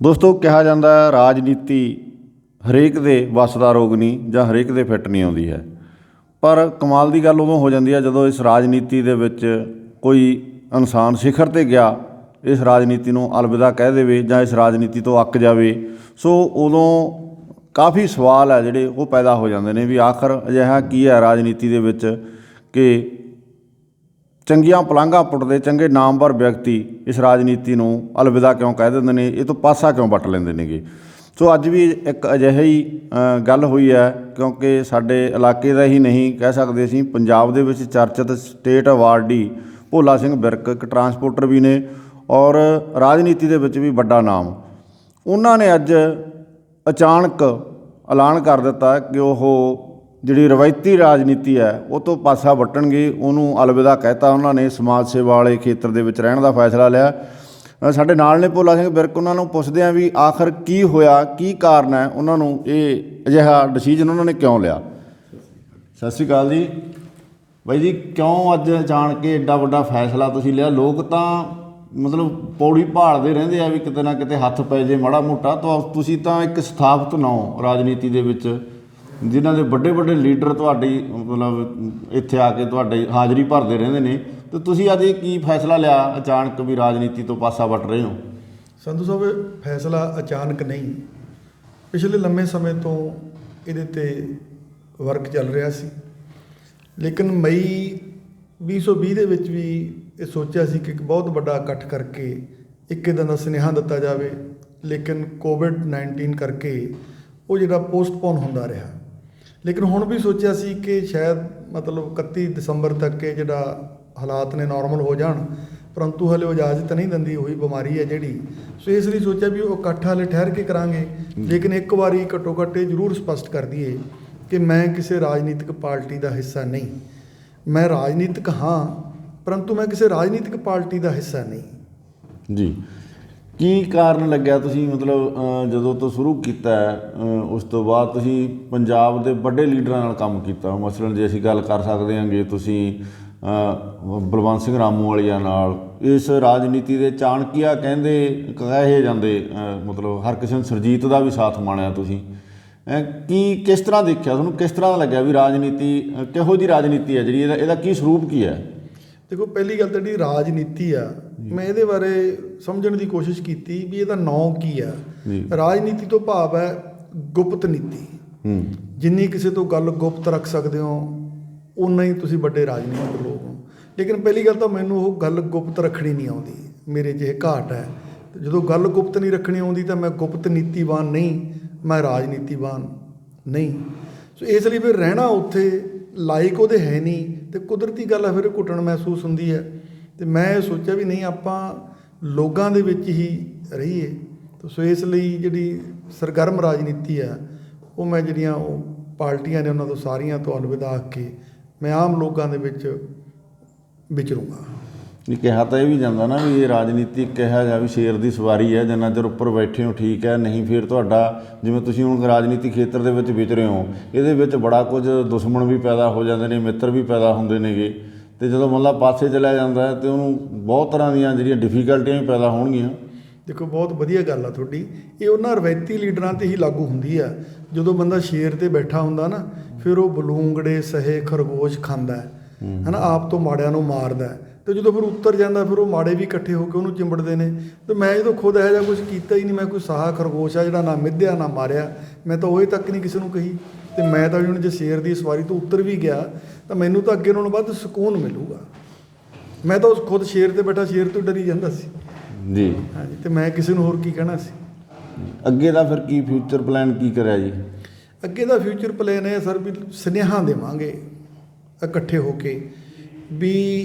ਦੋਸਤੋ ਕਿਹਾ ਜਾਂਦਾ ਹੈ ਰਾਜਨੀਤੀ ਹਰੇਕ ਦੇ ਵੱਸ ਦਾ ਰੋਗ ਨਹੀਂ ਜਾਂ ਹਰੇਕ ਦੇ ਫਿੱਟ ਨਹੀਂ ਆਉਂਦੀ ਹੈ। ਪਰ ਕਮਾਲ ਦੀ ਗੱਲ ਉਦੋਂ ਹੋ ਜਾਂਦੀ ਹੈ ਜਦੋਂ ਇਸ ਰਾਜਨੀਤੀ ਦੇ ਵਿੱਚ ਕੋਈ ਇਨਸਾਨ ਸਿਖਰ 'ਤੇ ਗਿਆ, ਇਸ ਰਾਜਨੀਤੀ ਨੂੰ ਅਲਵਿਦਾ ਕਹਿ ਦੇਵੇ ਜਾਂ ਇਸ ਰਾਜਨੀਤੀ ਤੋਂ ਅੱਕ ਜਾਵੇ। ਸੋ ਉਦੋਂ ਕਾਫੀ ਸਵਾਲ ਹੈ ਜਿਹੜੇ ਉਹ ਪੈਦਾ ਹੋ ਜਾਂਦੇ ਨੇ ਵੀ ਆਖਰ ਅਜਿਹਾ ਕੀ ਹੈ ਰਾਜਨੀਤੀ ਦੇ ਵਿੱਚ ਕਿ ਚੰਗੀਆਂ ਪਲਾਂਘਾਂ ਪੁੱਟਦੇ ਚੰਗੇ ਨਾਮਵਰ ਵਿਅਕਤੀ ਇਸ ਰਾਜਨੀਤੀ ਨੂੰ ਅਲਵਿਦਾ ਕਿਉਂ ਕਹਿ ਦਿੰਦੇ ਨੇ, ਇਹ ਤੋਂ ਪਾਸਾ ਕਿਉਂ ਵੱਟ ਲੈਂਦੇ ਨੇਗੇ। ਸੋ ਅੱਜ ਵੀ ਇੱਕ ਅਜਿਹੀ ਗੱਲ ਹੋਈ ਹੈ, ਕਿਉਂਕਿ ਸਾਡੇ ਇਲਾਕੇ ਦਾ ਹੀ ਨਹੀਂ ਕਹਿ ਸਕਦੇ ਅਸੀਂ, ਪੰਜਾਬ ਦੇ ਵਿੱਚ ਚਰਚਿਤ ਸਟੇਟ ਅਵਾਰਡੀ ਭੋਲਾ ਸਿੰਘ ਵਿਰਕ ਇੱਕ ਟਰਾਂਸਪੋਰਟਰ ਵੀ ਨੇ ਔਰ ਰਾਜਨੀਤੀ ਦੇ ਵਿੱਚ ਵੀ ਵੱਡਾ ਨਾਮ। ਉਹਨਾਂ ਨੇ ਅੱਜ ਅਚਾਨਕ ਐਲਾਨ ਕਰ ਦਿੱਤਾ ਕਿ ਉਹ ਜਿਹੜੀ ਰਵਾਇਤੀ ਰਾਜਨੀਤੀ ਹੈ ਉਹ ਤੋਂ ਪਾਸਾ ਵੱਟਣਗੇ, ਉਹਨੂੰ ਅਲਵਿਦਾ ਕਹਿਤਾ। ਉਹਨਾਂ ਨੇ ਸਮਾਜ ਸੇਵਾ ਵਾਲੇ ਖੇਤਰ ਦੇ ਵਿੱਚ ਰਹਿਣ ਦਾ ਫੈਸਲਾ ਲਿਆ। ਸਾਡੇ ਨਾਲ ਨੇ ਭੋਲਾ ਸਿੰਘ ਵਿਰਕ, ਉਹਨਾਂ ਨੂੰ ਪੁੱਛਦੇ ਹਾਂ ਵੀ ਆਖਰ ਕੀ ਹੋਇਆ, ਕੀ ਕਾਰਨ ਹੈ ਉਹਨਾਂ ਨੂੰ ਇਹ ਅਜਿਹਾ ਡਿਸੀਜਨ ਉਹਨਾਂ ਨੇ ਕਿਉਂ ਲਿਆ। ਸਤਿ ਸ਼੍ਰੀ ਅਕਾਲ ਜੀ ਬਾਈ ਜੀ, ਕਿਉਂ ਅੱਜ ਅਚਾਨਕ ਕੇ ਐਡਾ ਵੱਡਾ ਫੈਸਲਾ ਤੁਸੀਂ ਲਿਆ? ਲੋਕ ਤਾਂ ਮਤਲਬ ਪੌੜੀ ਭਾਲਦੇ ਰਹਿੰਦੇ ਆ ਵੀ ਕਿਤੇ ਨਾ ਕਿਤੇ ਹੱਥ ਪੈ ਜੇ ਮਾੜਾ ਮੋਟਾ, ਤਾਂ ਤੁਸੀਂ ਤਾਂ ਇੱਕ ਸਥਾਪਿਤ ਨਾਉ ਰਾਜਨੀਤੀ ਦੇ ਵਿੱਚ, ਜਿਨ੍ਹਾਂ ਦੇ ਵੱਡੇ ਵੱਡੇ ਲੀਡਰ ਤੁਹਾਡੀ ਮਤਲਬ ਇੱਥੇ ਆ ਕੇ ਤੁਹਾਡੀ ਹਾਜ਼ਰੀ ਭਰਦੇ ਰਹਿੰਦੇ ਨੇ, ਅਤੇ ਤੁਸੀਂ ਅੱਜ ਇਹ ਕੀ ਫੈਸਲਾ ਲਿਆ ਅਚਾਨਕ ਵੀ ਰਾਜਨੀਤੀ ਤੋਂ ਪਾਸਾ ਵੱਟ ਰਹੇ ਹੋ? ਸੰਧੂ ਸਾਹਿਬ, ਇਹ ਫੈਸਲਾ ਅਚਾਨਕ ਨਹੀਂ, ਪਿਛਲੇ ਲੰਮੇ ਸਮੇਂ ਤੋਂ ਇਹਦੇ 'ਤੇ ਵਰਕ ਚੱਲ ਰਿਹਾ ਸੀ। ਲੇਕਿਨ ਮਈ 2020 ਦੇ ਵਿੱਚ ਵੀ ਇਹ ਸੋਚਿਆ ਸੀ ਕਿ ਇੱਕ ਬਹੁਤ ਵੱਡਾ ਇਕੱਠ ਕਰਕੇ ਇੱਕ ਇੱਦਾਂ ਦਾ ਸੁਨੇਹਾ ਦਿੱਤਾ ਜਾਵੇ, ਲੇਕਿਨ ਕੋਵਿਡ-19 ਕਰਕੇ ਉਹ ਜਿਹੜਾ ਪੋਸਟਪੋਨ ਹੁੰਦਾ ਰਿਹਾ। ਲੇਕਿਨ ਹੁਣ ਵੀ ਸੋਚਿਆ ਸੀ ਕਿ ਸ਼ਾਇਦ ਮਤਲਬ 31 ਦਸੰਬਰ ਤੱਕ ਇਹ ਜਿਹੜਾ ਹਾਲਾਤ ਨੇ ਨੋਰਮਲ ਹੋ ਜਾਣ, ਪਰੰਤੂ ਹਲੇ ਉਹ ਇਜਾਜ਼ਤ ਨਹੀਂ ਦਿੰਦੀ, ਉਹੀ ਬਿਮਾਰੀ ਹੈ ਜਿਹੜੀ। ਸੋ ਇਸ ਲਈ ਸੋਚਿਆ ਵੀ ਉਹ ਇਕੱਠ ਹਾਲੇ ਠਹਿਰ ਕੇ ਕਰਾਂਗੇ। ਲੇਕਿਨ ਇੱਕ ਵਾਰੀ ਘੱਟੋ ਘੱਟ ਇਹ ਜ਼ਰੂਰ ਸਪਸ਼ਟ ਕਰ ਦਈਏ ਕਿ ਮੈਂ ਕਿਸੇ ਰਾਜਨੀਤਿਕ ਪਾਰਟੀ ਦਾ ਹਿੱਸਾ ਨਹੀਂ। ਮੈਂ ਰਾਜਨੀਤਿਕ ਹਾਂ, ਪਰੰਤੂ ਮੈਂ ਕਿਸੇ ਰਾਜਨੀਤਿਕ ਪਾਰਟੀ ਦਾ ਹਿੱਸਾ ਨਹੀਂ। ਜੀ, ਕੀ ਕਾਰਨ ਲੱਗਿਆ ਤੁਸੀਂ ਮਤਲਬ ਜਦੋਂ ਤੋਂ ਸ਼ੁਰੂ ਕੀਤਾ ਉਸ ਤੋਂ ਬਾਅਦ ਤੁਸੀਂ ਪੰਜਾਬ ਦੇ ਵੱਡੇ ਲੀਡਰਾਂ ਨਾਲ ਕੰਮ ਕੀਤਾ? ਮਸਲਨ ਜੇ ਅਸੀਂ ਗੱਲ ਕਰ ਸਕਦੇ ਹਾਂਗੇ, ਤੁਸੀਂ ਬਲਵੰਤ ਸਿੰਘ ਰਾਮੂਵਾਲੀਆ ਨਾਲ ਇਸ ਰਾਜਨੀਤੀ ਦੇ ਚਾਣਕੀਆ ਕਹੇ ਜਾਂਦੇ, ਮਤਲਬ ਹਰਕਿਸ਼ਨ ਸੁਰਜੀਤ ਦਾ ਵੀ ਸਾਥ ਮਾਣਿਆ ਤੁਸੀਂ। ਕਿਸ ਤਰ੍ਹਾਂ ਦੇਖਿਆ, ਤੁਹਾਨੂੰ ਕਿਸ ਤਰ੍ਹਾਂ ਦਾ ਲੱਗਿਆ ਵੀ ਰਾਜਨੀਤੀ ਕਿਹੋ ਜਿਹੀ ਰਾਜਨੀਤੀ ਹੈ ਜਿਹੜੀ, ਇਹਦਾ ਕੀ ਸਰੂਪ ਕੀ ਹੈ? ਦੇਖੋ, ਪਹਿਲੀ ਗੱਲ ਤਾਂ ਜਿਹੜੀ ਰਾਜਨੀਤੀ ਆ, ਮੈਂ ਇਹਦੇ ਬਾਰੇ ਸਮਝਣ ਦੀ ਕੋਸ਼ਿਸ਼ ਕੀਤੀ ਵੀ ਇਹਦਾ ਨਾਂ ਕੀ ਆ। ਰਾਜਨੀਤੀ ਤੋਂ ਭਾਵ ਹੈ ਗੁਪਤ ਨੀਤੀ। ਜਿੰਨੀ ਕਿਸੇ ਤੋਂ ਗੱਲ ਗੁਪਤ ਰੱਖ ਸਕਦੇ ਹੋ ਉਨਾ ਹੀ ਤੁਸੀਂ ਵੱਡੇ ਰਾਜਨੀਤਿਕ ਲੋਕ ਹੋ। ਲੇਕਿਨ ਪਹਿਲੀ ਗੱਲ ਤਾਂ ਮੈਨੂੰ ਉਹ ਗੱਲ ਗੁਪਤ ਰੱਖਣੀ ਨਹੀਂ ਆਉਂਦੀ, ਮੇਰੇ ਜਿਹੇ ਘਾਟ ਹੈ। ਜਦੋਂ ਗੱਲ ਗੁਪਤ ਨਹੀਂ ਰੱਖਣੀ ਆਉਂਦੀ ਤਾਂ ਮੈਂ ਗੁਪਤ ਨੀਤੀਵਾਨ ਨਹੀਂ, ਮੈਂ ਰਾਜਨੀਤੀਵਾਨ ਨਹੀਂ। ਸੋ ਇਸ ਲਈ ਫਿਰ ਰਹਿਣਾ ਉੱਥੇ ਲਾਇਕ ਉਹਦੇ ਹੈ ਨਹੀਂ, ਅਤੇ ਕੁਦਰਤੀ ਗੱਲ ਹੈ ਫਿਰ ਘੁੱਟਣ ਮਹਿਸੂਸ ਹੁੰਦੀ ਹੈ। ਅਤੇ ਮੈਂ ਇਹ ਸੋਚਿਆ ਵੀ ਨਹੀਂ, ਆਪਾਂ ਲੋਕਾਂ ਦੇ ਵਿੱਚ ਹੀ ਰਹੀਏ। ਸੋ ਇਸ ਲਈ ਜਿਹੜੀ ਸਰਗਰਮ ਰਾਜਨੀਤੀ ਆ ਉਹ ਮੈਂ ਜਿਹੜੀਆਂ ਉਹ ਪਾਰਟੀਆਂ ਨੇ ਉਹਨਾਂ ਤੋਂ ਸਾਰੀਆਂ ਤੋਂ ਅਲਵਿਦਾ ਆਖ ਕੇ ਮੈਂ ਆਮ ਲੋਕਾਂ ਦੇ ਵਿੱਚ ਵਿਚਰੂੰਗਾ। ਨਹੀਂ, ਕਿਹਾ ਤਾਂ ਇਹ ਵੀ ਜਾਂਦਾ ਨਾ ਵੀ ਇਹ ਰਾਜਨੀਤੀ ਕਿਹਾ ਜਾ ਵੀ ਸ਼ੇਰ ਦੀ ਸਵਾਰੀ ਹੈ, ਜਿੰਨਾ ਚਿਰ ਉੱਪਰ ਬੈਠੇ ਹੋ ਠੀਕ ਹੈ, ਨਹੀਂ ਫਿਰ ਤੁਹਾਡਾ ਜਿਵੇਂ ਤੁਸੀਂ ਹੁਣ ਰਾਜਨੀਤੀ ਖੇਤਰ ਦੇ ਵਿੱਚ ਵਿਚਰੇ ਹੋ, ਇਹਦੇ ਵਿੱਚ ਬੜਾ ਕੁਝ ਦੁਸ਼ਮਣ ਵੀ ਪੈਦਾ ਹੋ ਜਾਂਦੇ ਨੇ, ਮਿੱਤਰ ਵੀ ਪੈਦਾ ਹੁੰਦੇ ਨੇਗੇ, ਅਤੇ ਜਦੋਂ ਮਤਲਬ ਪਾਸੇ ਚਲਿਆ ਜਾਂਦਾ ਹੈ ਤਾਂ ਉਹਨੂੰ ਬਹੁਤ ਤਰ੍ਹਾਂ ਦੀਆਂ ਜਿਹੜੀਆਂ ਡਿਫੀਕਲਟੀਆਂ ਵੀ ਪੈਦਾ ਹੋਣਗੀਆਂ। ਦੇਖੋ, ਬਹੁਤ ਵਧੀਆ ਗੱਲ ਆ ਤੁਹਾਡੀ। ਇਹ ਉਹਨਾਂ ਰਵਾਇਤੀ ਲੀਡਰਾਂ 'ਤੇ ਹੀ ਲਾਗੂ ਹੁੰਦੀ ਆ। ਜਦੋਂ ਬੰਦਾ ਸ਼ੇਰ 'ਤੇ ਬੈਠਾ ਹੁੰਦਾ ਨਾ, ਫਿਰ ਉਹ ਬਲੂੰਗੜੇ ਸਹੇ ਖਰਗੋਸ਼ ਖਾਂਦਾ ਹੈ ਨਾ, ਆਪ ਤੋਂ ਮਾੜਿਆਂ ਨੂੰ ਮਾਰਦਾ। ਅਤੇ ਜਦੋਂ ਫਿਰ ਉੱਤਰ ਜਾਂਦਾ ਫਿਰ ਉਹ ਮਾੜੇ ਵੀ ਇਕੱਠੇ ਹੋ ਕੇ ਉਹਨੂੰ ਚਿੰਬੜਦੇ ਨੇ। ਅਤੇ ਮੈਂ ਜਦੋਂ ਖੁਦ ਇਹੋ ਜਿਹਾ ਕੁਛ ਕੀਤਾ ਹੀ ਨਹੀਂ, ਮੈਂ ਕੋਈ ਸਾਹਾ ਖਰਗੋਸ਼ ਆ ਜਿਹੜਾ ਨਾ ਮਿੱਧਿਆ ਨਾ ਮਾਰਿਆ, ਮੈਂ ਤਾਂ ਉਹ ਤੱਕ ਨਹੀਂ ਕਿਸੇ ਨੂੰ ਕਹੀ। ਅਤੇ ਮੈਂ ਤਾਂ ਹੁਣ ਜੇ ਸ਼ੇਰ ਦੀ ਸਵਾਰੀ ਤੋਂ ਉੱਤਰ ਵੀ ਗਿਆ ਤਾਂ ਮੈਨੂੰ ਤਾਂ ਅੱਗੇ ਨਾਲੋਂ ਵੱਧ ਸਕੂਨ ਮਿਲੂਗਾ। ਮੈਂ ਤਾਂ ਉਸ ਖੁਦ ਸ਼ੇਰ 'ਤੇ ਬੈਠਾ ਸ਼ੇਰ ਤੋਂ ਡਰੀ ਜਾਂਦਾ ਸੀ ਜੀ। ਹਾਂਜੀ, ਅਤੇ ਮੈਂ ਕਿਸੇ ਨੂੰ ਹੋਰ ਕੀ ਕਹਿਣਾ ਸੀ। ਅੱਗੇ ਦਾ ਫਿਰ ਕੀ ਫਿਊਚਰ ਪਲਾਨ ਕੀ ਕਰਿਆ ਜੀ? ਅੱਗੇ ਦਾ ਫਿਊਚਰ ਪਲਾਨ ਹੈ ਸਰ ਵੀ ਸੁਨੇਹਾ ਦੇਵਾਂਗੇ ਇਕੱਠੇ ਹੋ ਕੇ ਵੀ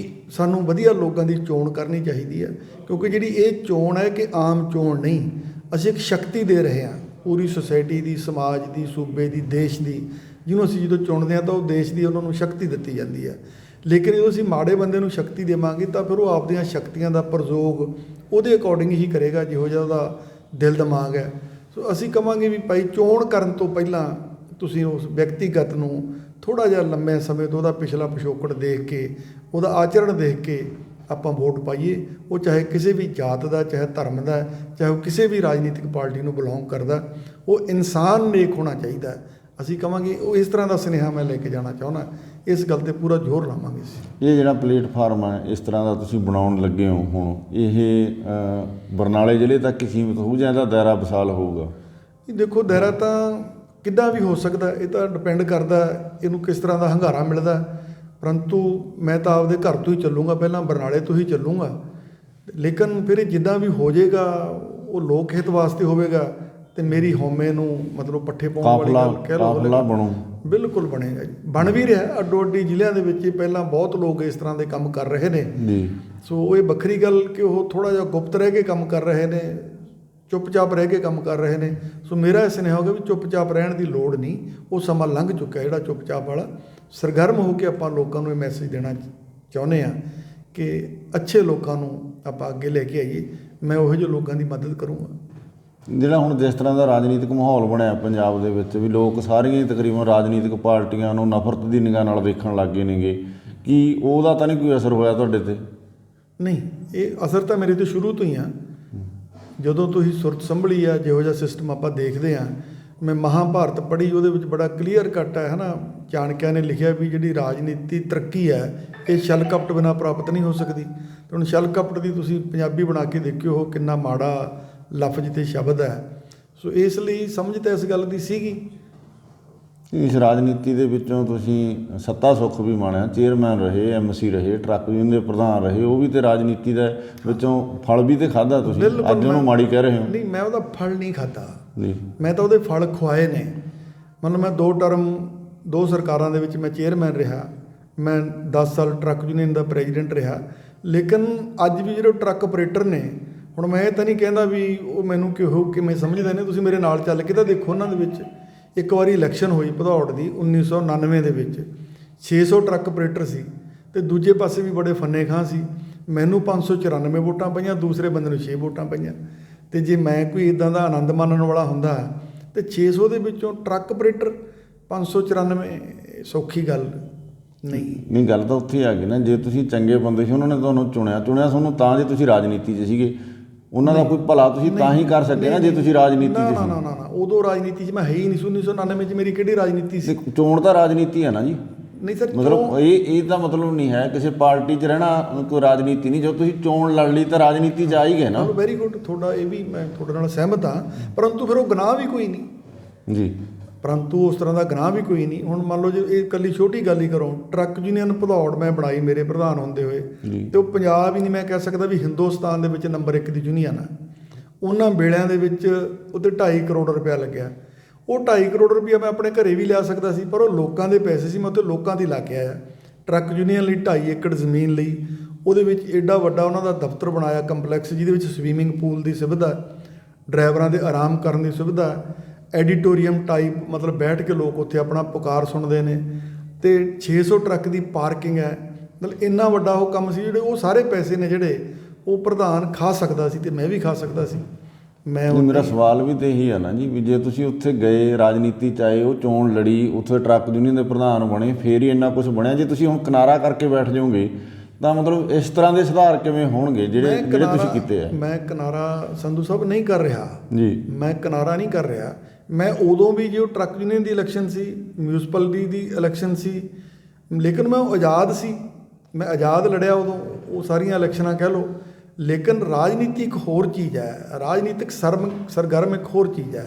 ਸਾਨੂੰ ਵਧੀਆ ਲੋਕਾਂ ਦੀ ਚੋਣ ਕਰਨੀ ਚਾਹੀਦੀ ਹੈ, ਕਿਉਂਕਿ ਜਿਹੜੀ ਇਹ ਚੋਣ ਹੈ ਕਿ ਆਮ ਚੋਣ ਨਹੀਂ, ਅਸੀਂ ਇੱਕ ਸ਼ਕਤੀ ਦੇ ਰਹੇ ਹਾਂ ਪੂਰੀ ਸੁਸਾਇਟੀ ਦੀ, ਸਮਾਜ ਦੀ, ਸੂਬੇ ਦੀ, ਦੇਸ਼ ਦੀ। ਜਿਹਨੂੰ ਅਸੀਂ ਜਦੋਂ ਚੁਣਦੇ ਹਾਂ ਤਾਂ ਉਹ ਦੇਸ਼ ਦੀ ਉਹਨਾਂ ਨੂੰ ਸ਼ਕਤੀ ਦਿੱਤੀ ਜਾਂਦੀ ਹੈ। ਲੇਕਿਨ ਜਦੋਂ ਅਸੀਂ ਮਾੜੇ ਬੰਦੇ ਨੂੰ ਸ਼ਕਤੀ ਦੇਵਾਂਗੇ ਤਾਂ ਫਿਰ ਉਹ ਆਪਦੀਆਂ ਸ਼ਕਤੀਆਂ ਦਾ ਪ੍ਰਯੋਗ ਉਹਦੇ ਅਕੋਰਡਿੰਗ ਹੀ ਕਰੇਗਾ ਜਿਹੋ ਜਿਹਾ ਉਹਦਾ ਦਿਲ ਦਿਮਾਗ ਹੈ। ਸੋ ਅਸੀਂ ਕਹਾਂਗੇ ਵੀ ਭਾਈ ਚੋਣ ਕਰਨ ਤੋਂ ਪਹਿਲਾਂ ਤੁਸੀਂ ਉਸ ਵਿਅਕਤੀਗਤ ਨੂੰ ਥੋੜ੍ਹਾ ਜਿਹਾ ਲੰਮੇ ਸਮੇਂ ਤੋਂ ਉਹਦਾ ਪਿਛਲਾ ਪਿਛੋਕੜ ਦੇਖ ਕੇ, ਉਹਦਾ ਆਚਰਣ ਦੇਖ ਕੇ ਆਪਾਂ ਵੋਟ ਪਾਈਏ। ਉਹ ਚਾਹੇ ਕਿਸੇ ਵੀ ਜਾਤ ਦਾ, ਚਾਹੇ ਧਰਮ ਦਾ, ਚਾਹੇ ਉਹ ਕਿਸੇ ਵੀ ਰਾਜਨੀਤਿਕ ਪਾਰਟੀ ਨੂੰ ਬਿਲੋਂਗ ਕਰਦਾ, ਉਹ ਇਨਸਾਨ ਨੇਕ ਹੋਣਾ ਚਾਹੀਦਾ। ਅਸੀਂ ਕਹਾਂਗੇ ਉਹ ਇਸ ਤਰ੍ਹਾਂ ਦਾ ਸੁਨੇਹਾ ਮੈਂ ਲੈ ਕੇ ਜਾਣਾ ਚਾਹੁੰਦਾ। ਇਸ ਗੱਲ ਤੇ ਪੂਰਾ ਜ਼ੋਰ ਲਾਵਾਂਗੇ ਅਸੀਂ। ਇਹ ਜਿਹੜਾ ਪਲੇਟਫਾਰਮ ਹੈ ਇਸ ਤਰ੍ਹਾਂ ਦਾ ਤੁਸੀਂ ਬਣਾਉਣ ਲੱਗੇ ਹੋ ਹੁਣ, ਇਹ ਬਰਨਾਲੇ ਜ਼ਿਲ੍ਹੇ ਤੱਕ ਸੀਮਿਤ ਹੋਊ ਜਾਂ ਇਹਦਾ ਦਾਇਰਾ ਵਿਸ਼ਾਲ ਹੋਊਗਾ? ਇਹ ਦੇਖੋ, ਦਾਇਰਾ ਤਾਂ ਕਿੱਦਾਂ ਵੀ ਹੋ ਸਕਦਾ, ਇਹ ਤਾਂ ਡਿਪੈਂਡ ਕਰਦਾ ਇਹਨੂੰ ਕਿਸ ਤਰ੍ਹਾਂ ਦਾ ਹੰਗਾਰਾ ਮਿਲਦਾ। ਪਰੰਤੂ ਮੈਂ ਤਾਂ ਆਪਦੇ ਘਰ ਤੋਂ ਹੀ ਚੱਲੂੰਗਾ, ਪਹਿਲਾਂ ਬਰਨਾਲੇ ਤੋਂ ਹੀ ਚੱਲੂੰਗਾ। ਲੇਕਿਨ ਫਿਰ ਇਹ ਜਿੱਦਾਂ ਵੀ ਹੋ ਜਾਏਗਾ ਉਹ ਲੋਕ ਹਿੱਤ ਵਾਸਤੇ ਹੋਵੇਗਾ ਤੇ ਮੇਰੀ ਹਉਮੈ ਨੂੰ ਮਤਲਬ ਪੱਠੇ ਪਾਉਣ ਵਾਲੀ ਗੱਲ ਕਹਿ ਲਓ, ਕਾਫਲਾ ਬਣੂ। ਬਿਲਕੁਲ ਬਣੇਗਾ ਜੀ, ਬਣ ਵੀ ਰਿਹਾ। ਅੱਡੋ ਅੱਡੀ ਜ਼ਿਲ੍ਹਿਆਂ ਦੇ ਵਿੱਚ ਪਹਿਲਾਂ ਬਹੁਤ ਲੋਕ ਇਸ ਤਰ੍ਹਾਂ ਦੇ ਕੰਮ ਕਰ ਰਹੇ ਨੇ ਜੀ। ਸੋ ਇਹ ਵੱਖਰੀ ਗੱਲ ਕਿ ਉਹ ਥੋੜ੍ਹਾ ਜਿਹਾ ਗੁਪਤ ਰਹਿ ਕੇ ਕੰਮ ਕਰ ਰਹੇ ਨੇ, ਚੁੱਪਚਾਪ ਰਹਿ ਕੇ ਕੰਮ ਕਰ ਰਹੇ ਨੇ। ਸੋ ਮੇਰਾ ਇਹ ਸੁਨੇਹਾ ਹੋਗਾ ਵੀ ਚੁੱਪਚਾਪ ਰਹਿਣ ਦੀ ਲੋੜ ਨਹੀਂ, ਉਹ ਸਮਾਂ ਲੰਘ ਚੁੱਕਾ ਜਿਹੜਾ ਚੁੱਪਚਾਪ ਵਾਲਾ। ਸਰਗਰਮ ਹੋ ਕੇ ਆਪਾਂ ਲੋਕਾਂ ਨੂੰ ਇਹ ਮੈਸੇਜ ਦੇਣਾ ਚਾਹੁੰਦੇ ਹਾਂ ਕਿ ਅੱਛੇ ਲੋਕਾਂ ਨੂੰ ਆਪਾਂ ਅੱਗੇ ਲੈ ਕੇ ਆਈਏ। ਮੈਂ ਉਹੋ ਜਿਹੇ ਲੋਕਾਂ ਦੀ ਮਦਦ ਕਰੂੰਗਾ। ਜਿਹੜਾ ਹੁਣ ਜਿਸ ਤਰ੍ਹਾਂ ਦਾ ਰਾਜਨੀਤਿਕ ਮਾਹੌਲ ਬਣਿਆ ਪੰਜਾਬ ਦੇ ਵਿੱਚ, ਵੀ ਲੋਕ ਸਾਰੀਆਂ ਹੀ ਤਕਰੀਬਨ ਰਾਜਨੀਤਿਕ ਪਾਰਟੀਆਂ ਨੂੰ ਨਫ਼ਰਤ ਦੀ ਨਿਗਾਹ ਨਾਲ ਦੇਖਣ ਲੱਗ ਗਏ ਨੇਗੇ, ਕੀ ਉਹਦਾ ਤਾਂ ਨਹੀਂ ਕੋਈ ਅਸਰ ਹੋਇਆ ਤੁਹਾਡੇ 'ਤੇ? ਨਹੀਂ, ਇਹ ਅਸਰ ਤਾਂ ਮੇਰੇ 'ਤੇ ਸ਼ੁਰੂ ਤੋਂ ਹੀ ਆ। ਜਦੋਂ ਤੁਸੀਂ ਸੁਰਤ ਸੰਭਲੀ ਆ, ਜਿਹੋ ਜਿਹਾ ਸਿਸਟਮ ਆਪਾਂ ਦੇਖਦੇ ਹਾਂ। ਮੈਂ ਮਹਾਭਾਰਤ ਪੜ੍ਹੀ, ਉਹਦੇ ਵਿੱਚ ਬੜਾ ਕਲੀਅਰ ਕੱਟ ਹੈ ਨਾ, ਚਾਣਕਿਆ ਨੇ ਲਿਖਿਆ ਵੀ ਜਿਹੜੀ ਰਾਜਨੀਤੀ ਤਰੱਕੀ ਹੈ ਇਹ ਛਲ ਕਪਟ ਬਿਨਾਂ ਪ੍ਰਾਪਤ ਨਹੀਂ ਹੋ ਸਕਦੀ। ਤੇ ਹੁਣ ਛਲ ਕਪਟ ਦੀ ਤੁਸੀਂ ਪੰਜਾਬੀ ਬਣਾ ਕੇ ਦੇਖਿਓ, ਉਹ ਕਿੰਨਾ ਮਾੜਾ ਲਫ਼ਜ਼ ਤੇ ਸ਼ਬਦ ਹੈ। ਸੋ ਇਸ ਲਈ ਸਮਝ ਤਾਂ ਇਸ ਗੱਲ ਦੀ ਸੀਗੀ। ਇਸ ਰਾਜਨੀਤੀ ਦੇ ਵਿੱਚੋਂ ਤੁਸੀਂ ਸੱਤਾ ਸੁੱਖ ਵੀ ਮਾਣਿਆ, ਚੇਅਰਮੈਨ ਰਹੇ, MC ਰਹੇ, ਟਰੱਕ ਯੂਨੀਅਨ ਦੇ ਪ੍ਰਧਾਨ ਰਹੇ, ਉਹ ਵੀ ਤੇ ਰਾਜਨੀਤੀ ਦੇ ਵਿੱਚੋਂ ਫਲ ਵੀ ਤੇ ਖਾਧਾ ਤੁਸੀਂ, ਅੱਜ ਉਹਨੂੰ ਮਾੜੀ ਕਹਿ ਰਹੇ ਹੋ। ਨਹੀਂ, ਮੈਂ ਉਹਦਾ ਫਲ ਨਹੀਂ ਖਾਧਾ ਜੀ, ਮੈਂ ਤਾਂ ਉਹਦੇ ਫਲ ਖੁਆਏ ਨੇ। ਮਤਲਬ ਮੈਂ 2 ਟਰਮ 2 ਸਰਕਾਰਾਂ ਦੇ ਵਿੱਚ ਮੈਂ ਚੇਅਰਮੈਨ ਰਿਹਾ, ਮੈਂ 10 ਸਾਲ ਟਰੱਕ ਯੂਨੀਅਨ ਦਾ ਪ੍ਰੈਜ਼ੀਡੈਂਟ ਰਿਹਾ। ਲੇਕਿਨ ਅੱਜ ਵੀ ਜਿਹੜੇ ਟਰੱਕ ਆਪਰੇਟਰ ਨੇ, ਹੁਣ ਮੈਂ ਇਹ ਤਾਂ ਨਹੀਂ ਕਹਿੰਦਾ ਵੀ ਉਹ ਮੈਨੂੰ ਕਿਵੇਂ ਸਮਝਦੇ ਨੇ। ਤੁਸੀਂ ਮੇਰੇ ਨਾਲ ਚੱਲ ਕੇ ਤਾਂ ਦੇਖੋ, ਉਹਨਾਂ ਦੇ ਵਿੱਚ ਇੱਕ ਵਾਰੀ ਇਲੈਕਸ਼ਨ ਹੋਈ ਭਦੌੜ ਦੀ 1999 ਦੇ ਵਿੱਚ, 600 ਟਰੱਕ ਆਪਰੇਟਰ ਸੀ ਅਤੇ ਦੂਜੇ ਪਾਸੇ ਵੀ ਬੜੇ ਫੰਨੇ ਖਾਂ ਸੀ। ਮੈਨੂੰ 594 ਵੋਟਾਂ ਪਈਆਂ, ਦੂਸਰੇ ਬੰਦੇ ਨੂੰ 6 ਵੋਟਾਂ ਪਈਆਂ। ਅਤੇ ਜੇ ਮੈਂ ਕੋਈ ਇੱਦਾਂ ਦਾ ਆਨੰਦ ਮਾਣਨ ਵਾਲਾ ਹੁੰਦਾ ਤਾਂ 600 ਦੇ ਵਿੱਚੋਂ ਟਰੱਕ ਆਪਰੇਟਰ 594 ਸੌਖੀ ਗੱਲ ਨਹੀਂ। ਗੱਲ ਤਾਂ ਉੱਥੇ ਆ ਗਈ ਨਾ, ਜੇ ਤੁਸੀਂ ਚੰਗੇ ਬੰਦੇ ਸੀ, ਉਹਨਾਂ ਨੇ ਤੁਹਾਨੂੰ ਚੁਣਿਆ ਤੁਹਾਨੂੰ ਤਾਂ ਜੇ ਤੁਸੀਂ ਰਾਜਨੀਤੀ 'ਚ ਸੀਗੇ, ਉਹਨਾਂ ਦਾ ਕੋਈ ਭਲਾ ਤੁਸੀਂ ਤਾਂ ਹੀ ਕਰ ਸਕੇ ਨਾ ਜੇ ਤੁਸੀਂ ਰਾਜਨੀਤੀ 'ਚ ਸੀ। ਨਾ, ਉਦੋਂ ਰਾਜਨੀਤੀ 'ਚ ਮੈਂ ਹੈ ਹੀ ਨਹੀਂ ਸੀ। 1999 'ਚ ਮੇਰੀ ਕਿਹੜੀ ਰਾਜਨੀਤੀ ਸੀ? ਚੋਣ ਤਾਂ ਰਾਜਨੀਤੀ ਹੈ ਨਾ ਜੀ। ਨਹੀਂ ਸਰ, ਮਤਲਬ ਇਹ ਤਾਂ ਮਤਲਬ ਨਹੀਂ ਹੈ ਕਿਸੇ ਪਾਰਟੀ 'ਚ ਰਹਿਣਾ ਕੋਈ ਰਾਜਨੀਤੀ ਨਹੀਂ। ਜਦੋਂ ਤੁਸੀਂ ਚੋਣ ਲੜ ਲਈ ਤਾਂ ਰਾਜਨੀਤੀ 'ਚ ਆ ਹੀ ਗਏ ਨਾ। ਵੈਰੀ ਗੁੱਡ, ਤੁਹਾਡਾ ਇਹ ਵੀ ਮੈਂ ਤੁਹਾਡੇ ਨਾਲ ਸਹਿਮਤ ਹਾਂ। ਪਰੰਤੂ ਫਿਰ ਉਹ ਗੁਨਾਹ ਵੀ ਕੋਈ ਨਹੀਂ ਜੀ, ਪਰੰਤੂ ਉਸ ਤਰ੍ਹਾਂ ਦਾ ਗੁਨਾਹ ਵੀ ਕੋਈ ਨਹੀਂ। ਹੁਣ ਮੰਨ ਲਓ ਜੇ ਇਹ ਇਕੱਲੀ ਛੋਟੀ ਗੱਲ ਹੀ ਕਰੋ, ਟਰੱਕ ਯੂਨੀਅਨ ਭਦੌੜ ਮੈਂ ਬਣਾਈ ਮੇਰੇ ਪ੍ਰਧਾਨ ਹੁੰਦੇ ਹੋਏ, ਅਤੇ ਉਹ ਪੰਜਾਬ ਹੀ ਨਹੀਂ, ਮੈਂ ਕਹਿ ਸਕਦਾ ਵੀ ਹਿੰਦੁਸਤਾਨ ਦੇ ਵਿੱਚ ਨੰਬਰ 1 ਦੀ ਯੂਨੀਅਨ ਆ। ਉਹਨਾਂ ਵੇਲਿਆਂ ਦੇ ਵਿੱਚ ਉੱਤੇ 2.5 ਕਰੋੜ ਰੁਪਇਆ ਲੱਗਿਆ। ਉਹ 2.5 ਕਰੋੜ ਰੁਪਇਆ ਮੈਂ ਆਪਣੇ ਘਰੇ ਵੀ ਲਿਆ ਸਕਦਾ ਸੀ, ਪਰ ਉਹ ਲੋਕਾਂ ਦੇ ਪੈਸੇ ਸੀ, ਮੈਂ ਉੱਥੇ ਲੋਕਾਂ ਦੀ ਲਾ ਕੇ ਆਇਆ। ਟਰੱਕ ਯੂਨੀਅਨ ਲਈ 2.5 ਏਕੜ ਜ਼ਮੀਨ ਲਈ, ਉਹਦੇ ਵਿੱਚ ਐਡਾ ਵੱਡਾ ਉਹਨਾਂ ਦਾ ਦਫ਼ਤਰ ਬਣਾਇਆ, ਕੰਪਲੈਕਸ, ਜਿਹਦੇ ਵਿੱਚ ਸਵੀਮਿੰਗ ਪੂਲ ਦੀ ਸੁਵਿਧਾ, ਡਰਾਈਵਰਾਂ ਦੇ ਆਰਾਮ ਕਰਨ ਦੀ ਸੁਵਿਧਾ, ਐਡੀਟੋਰੀਅਮ ਟਾਈਪ, ਮਤਲਬ ਬੈਠ ਕੇ ਲੋਕ ਉੱਥੇ ਆਪਣਾ ਪੁਕਾਰ ਸੁਣਦੇ ਨੇ, ਅਤੇ 600 ਟਰੱਕ ਦੀ ਪਾਰਕਿੰਗ ਹੈ। ਮਤਲਬ ਇੰਨਾ ਵੱਡਾ ਉਹ ਕੰਮ ਸੀ, ਜਿਹੜੇ ਉਹ ਸਾਰੇ ਪੈਸੇ ਨੇ ਜਿਹੜੇ ਉਹ ਪ੍ਰਧਾਨ ਖਾ ਸਕਦਾ ਸੀ ਅਤੇ ਮੈਂ ਵੀ ਖਾ ਸਕਦਾ ਸੀ। ਮੇਰਾ ਸਵਾਲ ਵੀ ਤਾਂ ਇਹੀ ਆ ਨਾ ਜੀ, ਵੀ ਜੇ ਤੁਸੀਂ ਉੱਥੇ ਗਏ, ਰਾਜਨੀਤੀ 'ਚ ਆਏ, ਉਹ ਚੋਣ ਲੜੀ, ਉੱਥੇ ਟਰੱਕ ਯੂਨੀਅਨ ਦੇ ਪ੍ਰਧਾਨ ਬਣੇ, ਫੇਰ ਹੀ ਇੰਨਾ ਕੁਝ ਬਣਿਆ। ਜੇ ਤੁਸੀਂ ਹੁਣ ਕਿਨਾਰਾ ਕਰਕੇ ਬੈਠ ਜਾਓਗੇ ਤਾਂ ਮਤਲਬ ਇਸ ਤਰ੍ਹਾਂ ਦੇ ਸੁਧਾਰ ਕਿਵੇਂ ਹੋਣਗੇ ਜਿਹੜੇ ਤੁਸੀਂ ਕੀਤੇ ਆ? ਮੈਂ ਕਿਨਾਰਾ ਸੰਧੂ ਸਾਹਿਬ ਨਹੀਂ ਕਰ ਰਿਹਾ ਜੀ, ਮੈਂ ਕਿਨਾਰਾ ਨਹੀਂ ਕਰ ਰਿਹਾ। ਮੈਂ ਉਦੋਂ ਵੀ ਜੋ ਟਰੱਕ ਯੂਨੀਅਨ ਦੀ ਇਲੈਕਸ਼ਨ ਸੀ, ਮਿਊਨਿਸਪੈਲਿਟੀ ਦੀ ਇਲੈਕਸ਼ਨ ਸੀ, ਲੇਕਿਨ ਮੈਂ ਆਜ਼ਾਦ ਸੀ, ਮੈਂ ਆਜ਼ਾਦ ਲੜਿਆ ਉਦੋਂ, ਉਹ ਸਾਰੀਆਂ ਇਲੈਕਸ਼ਨਾਂ ਕਹਿ ਲਓ। ਲੇਕਿਨ ਰਾਜਨੀਤੀ ਇੱਕ ਹੋਰ ਚੀਜ਼ ਹੈ, ਰਾਜਨੀਤਿਕ ਸਰਗਰਮ ਇੱਕ ਹੋਰ ਚੀਜ਼ ਹੈ।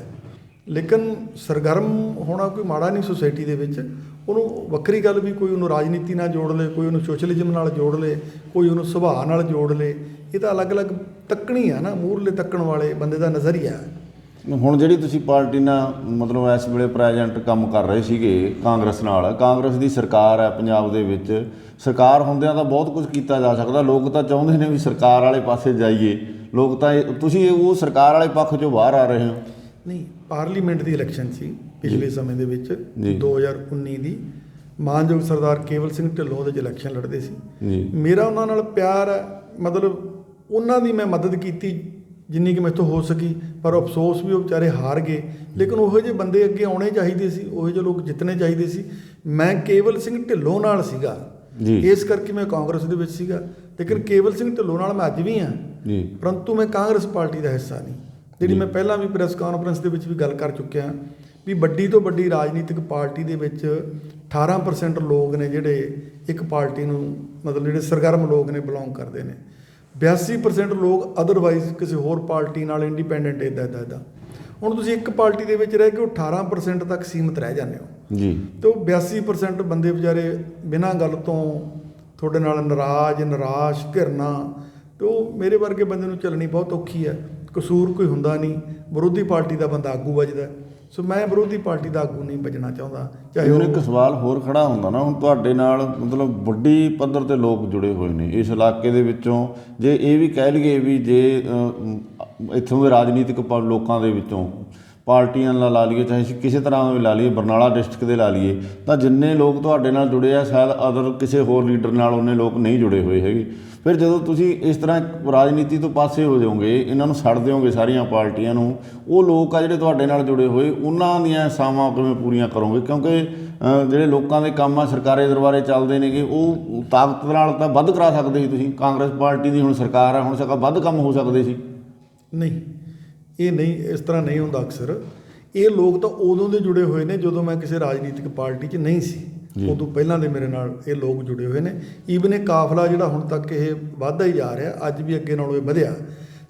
ਲੇਕਿਨ ਸਰਗਰਮ ਹੋਣਾ ਕੋਈ ਮਾੜਾ ਨਹੀਂ ਸੋਸਾਇਟੀ ਦੇ ਵਿੱਚ। ਉਹਨੂੰ ਵੱਖਰੀ ਗੱਲ ਵੀ ਕੋਈ ਉਹਨੂੰ ਰਾਜਨੀਤੀ ਨਾਲ ਜੋੜ ਲੇ, ਕੋਈ ਉਹਨੂੰ ਸੋਸ਼ਲਿਜ਼ਮ ਨਾਲ ਜੋੜ ਲੇ, ਕੋਈ ਉਹਨੂੰ ਸੁਭਾਅ ਨਾਲ ਜੋੜ ਲੇ। ਇਹ ਤਾਂ ਅਲੱਗ-ਅਲੱਗ ਤੱਕਣੀ ਆ ਨਾ, ਮੂਹਰਲੇ ਤੱਕਣ ਵਾਲੇ ਬੰਦੇ ਦਾ ਨਜ਼ਰੀਆ। ਹੁਣ ਜਿਹੜੀ ਤੁਸੀਂ ਪਾਰਟੀ ਨਾਲ ਮਤਲਬ ਇਸ ਵੇਲੇ ਪ੍ਰੈਜ਼ੈਂਟ ਕੰਮ ਕਰ ਰਹੇ ਸੀਗੇ ਕਾਂਗਰਸ ਨਾਲ, ਕਾਂਗਰਸ ਦੀ ਸਰਕਾਰ ਹੈ ਪੰਜਾਬ ਦੇ ਵਿੱਚ, ਸਰਕਾਰ ਹੁੰਦਿਆਂ ਤਾਂ ਬਹੁਤ ਕੁਝ ਕੀਤਾ ਜਾ ਸਕਦਾ। ਲੋਕ ਤਾਂ ਚਾਹੁੰਦੇ ਨੇ ਵੀ ਸਰਕਾਰ ਵਾਲੇ ਪਾਸੇ ਜਾਈਏ, ਲੋਕ ਤਾਂ ਤੁਸੀਂ ਉਹ ਸਰਕਾਰ ਵਾਲੇ ਪੱਖ 'ਚੋਂ ਬਾਹਰ ਆ ਰਹੇ ਹੋ। ਨਹੀਂ, ਪਾਰਲੀਮੈਂਟ ਦੀ ਇਲੈਕਸ਼ਨ ਸੀ ਪਿਛਲੇ ਸਮੇਂ ਦੇ ਵਿੱਚ 2019 ਦੀ, ਮਾਨਯੋਗ ਸਰਦਾਰ ਕੇਵਲ ਸਿੰਘ ਢਿੱਲੋਂ ਉਹਦੇ 'ਚ ਇਲੈਕਸ਼ਨ ਲੜਦੇ ਸੀ। ਮੇਰਾ ਉਹਨਾਂ ਨਾਲ ਪਿਆਰ ਹੈ, ਮਤਲਬ ਉਹਨਾਂ ਦੀ ਮੈਂ ਮਦਦ ਕੀਤੀ ਜਿੰਨੀ ਕਿ ਮੈਥੋਂ ਹੋ ਸਕੀ, ਪਰ ਅਫਸੋਸ ਵੀ ਉਹ ਵਿਚਾਰੇ ਹਾਰ ਗਏ। ਲੇਕਿਨ ਉਹੋ ਜਿਹੇ ਬੰਦੇ ਅੱਗੇ ਆਉਣੇ ਚਾਹੀਦੇ ਸੀ, ਉਹੋ ਜਿਹੇ ਲੋਕ ਜਿੱਤਣੇ ਚਾਹੀਦੇ ਸੀ। ਮੈਂ ਕੇਵਲ ਸਿੰਘ ਢਿੱਲੋਂ ਨਾਲ ਸੀਗਾ, ਇਸ ਕਰਕੇ ਮੈਂ ਕਾਂਗਰਸ ਦੇ ਵਿੱਚ ਸੀਗਾ। ਲੇਕਿਨ ਕੇਵਲ ਸਿੰਘ ਢਿੱਲੋਂ ਨਾਲ ਮੈਂ ਅੱਜ ਵੀ ਹਾਂ ਜੀ, ਪਰੰਤੂ ਮੈਂ ਕਾਂਗਰਸ ਪਾਰਟੀ ਦਾ ਹਿੱਸਾ ਨਹੀਂ। ਜਿਹੜੀ ਮੈਂ ਪਹਿਲਾਂ ਵੀ ਪ੍ਰੈਸ ਕਾਨਫਰੰਸ ਦੇ ਵਿੱਚ ਵੀ ਗੱਲ ਕਰ ਚੁੱਕਿਆ ਵੀ ਵੱਡੀ ਤੋਂ ਵੱਡੀ ਰਾਜਨੀਤਿਕ ਪਾਰਟੀ ਦੇ ਵਿੱਚ 18% ਲੋਕ ਨੇ ਜਿਹੜੇ ਇੱਕ ਪਾਰਟੀ ਨੂੰ ਮਤਲਬ ਜਿਹੜੇ ਸਰਗਰਮ ਲੋਕ ਨੇ ਬਿਲੋਂਗ ਕਰਦੇ ਨੇ, 82% ਲੋਕ ਅਦਰਵਾਈਜ਼ ਕਿਸੇ ਹੋਰ ਪਾਰਟੀ ਨਾਲ ਇੰਡੀਪੈਂਡੈਂਟ ਇੱਦਾਂ। ਹੁਣ ਤੁਸੀਂ ਇੱਕ ਪਾਰਟੀ ਦੇ ਵਿੱਚ ਰਹਿ ਕੇ ਉਹ 18% ਤੱਕ ਸੀਮਿਤ ਰਹਿ ਜਾਂਦੇ ਹੋ ਜੀ, ਤੇ ਉਹ 82% ਬੰਦੇ ਵਿਚਾਰੇ ਬਿਨਾਂ ਗੱਲ ਤੋਂ ਤੁਹਾਡੇ ਨਾਲ ਨਾਰਾਜ਼, ਨਿਰਾਸ਼, ਘਿਰਨਾ, ਤੇ ਉਹ ਮੇਰੇ ਵਰਗੇ ਬੰਦੇ ਨੂੰ ਚੱਲਣੀ ਬਹੁਤ ਔਖੀ ਹੈ। ਕਸੂਰ ਕੋਈ ਹੁੰਦਾ ਨਹੀਂ, ਵਿਰੋਧੀ ਪਾਰਟੀ ਦਾ ਬੰਦਾ ਆਗੂ ਵੱਜਦਾ। ਸੋ ਮੈਂ ਵਿਰੋਧੀ ਪਾਰਟੀ ਦਾ ਆਗੂ ਨਹੀਂ ਵੱਜਣਾ ਚਾਹੁੰਦਾ। ਚਾਹੇ ਹੁਣ ਇੱਕ ਸਵਾਲ ਹੋਰ ਖੜਾ ਹੁੰਦਾ ਨਾ, ਹੁਣ ਤੁਹਾਡੇ ਨਾਲ ਮਤਲਬ ਵੱਡੀ ਪੱਧਰ ਤੇ ਲੋਕ ਜੁੜੇ ਹੋਏ ਨੇ ਇਸ ਇਲਾਕੇ ਦੇ ਵਿੱਚੋਂ, ਜੇ ਇਹ ਵੀ ਕਹਿ ਲਈਏ ਵੀ ਜੇ ਇੱਥੋਂ ਦੇ ਰਾਜਨੀਤਿਕ ਲੋਕਾਂ ਦੇ ਵਿੱਚੋਂ ਪਾਰਟੀਆਂ ਨਾਲ ਲਾ ਲਈਏ, ਚਾਹੇ ਕਿਸੇ ਤਰ੍ਹਾਂ ਦਾ ਵੀ ਲਾ ਲਈਏ, ਬਰਨਾਲਾ ਡਿਸਟ੍ਰਿਕਟ ਦੇ ਲਾ ਲਈਏ, ਤਾਂ ਜਿੰਨੇ ਲੋਕ ਤੁਹਾਡੇ ਨਾਲ ਜੁੜੇ ਆ ਸ਼ਾਇਦ ਅਦਰ ਕਿਸੇ ਹੋਰ ਲੀਡਰ ਨਾਲ ਉਹਨੇ ਲੋਕ ਨਹੀਂ ਜੁੜੇ ਹੋਏ ਹੈਗੇ। ਫਿਰ ਜਦੋਂ ਤੁਸੀਂ ਇਸ ਤਰ੍ਹਾਂ ਰਾਜਨੀਤੀ ਤੋਂ ਪਾਸੇ ਹੋ ਜਾਓਗੇ, ਇਹਨਾਂ ਨੂੰ ਛੱਡ ਦਿਓਗੇ ਸਾਰੀਆਂ ਪਾਰਟੀਆਂ ਨੂੰ, ਉਹ ਲੋਕ ਆ ਜਿਹੜੇ ਤੁਹਾਡੇ ਨਾਲ ਜੁੜੇ ਹੋਏ, ਉਹਨਾਂ ਦੀਆਂ ਸਾਵਾਂ ਕਿਵੇਂ ਪੂਰੀਆਂ ਕਰੋਗੇ? ਕਿਉਂਕਿ ਜਿਹੜੇ ਲੋਕਾਂ ਦੇ ਕੰਮ ਆ ਸਰਕਾਰੀ ਦਰਬਾਰੇ ਚੱਲਦੇ ਨੇਗੇ, ਉਹ ਤਾਕਤ ਨਾਲ ਤਾਂ ਵੱਧ ਕਰਾ ਸਕਦੇ ਸੀ ਤੁਸੀਂ। ਕਾਂਗਰਸ ਪਾਰਟੀ ਦੀ ਹੁਣ ਸਰਕਾਰ ਆ, ਹੁਣ ਸਗੋਂ ਵੱਧ ਕੰਮ ਹੋ ਸਕਦੇ ਸੀ। ਨਹੀਂ, ਇਹ ਨਹੀਂ, ਇਸ ਤਰ੍ਹਾਂ ਨਹੀਂ ਹੁੰਦਾ। ਅਕਸਰ ਇਹ ਲੋਕ ਤਾਂ ਉਦੋਂ ਦੇ ਜੁੜੇ ਹੋਏ ਨੇ ਜਦੋਂ ਮੈਂ ਕਿਸੇ ਰਾਜਨੀਤਿਕ ਪਾਰਟੀ 'ਚ ਨਹੀਂ ਸੀ, ਉਦੋਂ ਪਹਿਲਾਂ ਦੇ ਮੇਰੇ ਨਾਲ ਇਹ ਲੋਕ ਜੁੜੇ ਹੋਏ ਨੇ। ਈਵਨ ਇਹ ਕਾਫਲਾ ਜਿਹੜਾ ਹੁਣ ਤੱਕ ਇਹ ਵੱਧਦਾ ਹੀ ਜਾ ਰਿਹਾ, ਅੱਜ ਵੀ ਅੱਗੇ ਨਾਲੋਂ ਇਹ ਵਧਿਆ।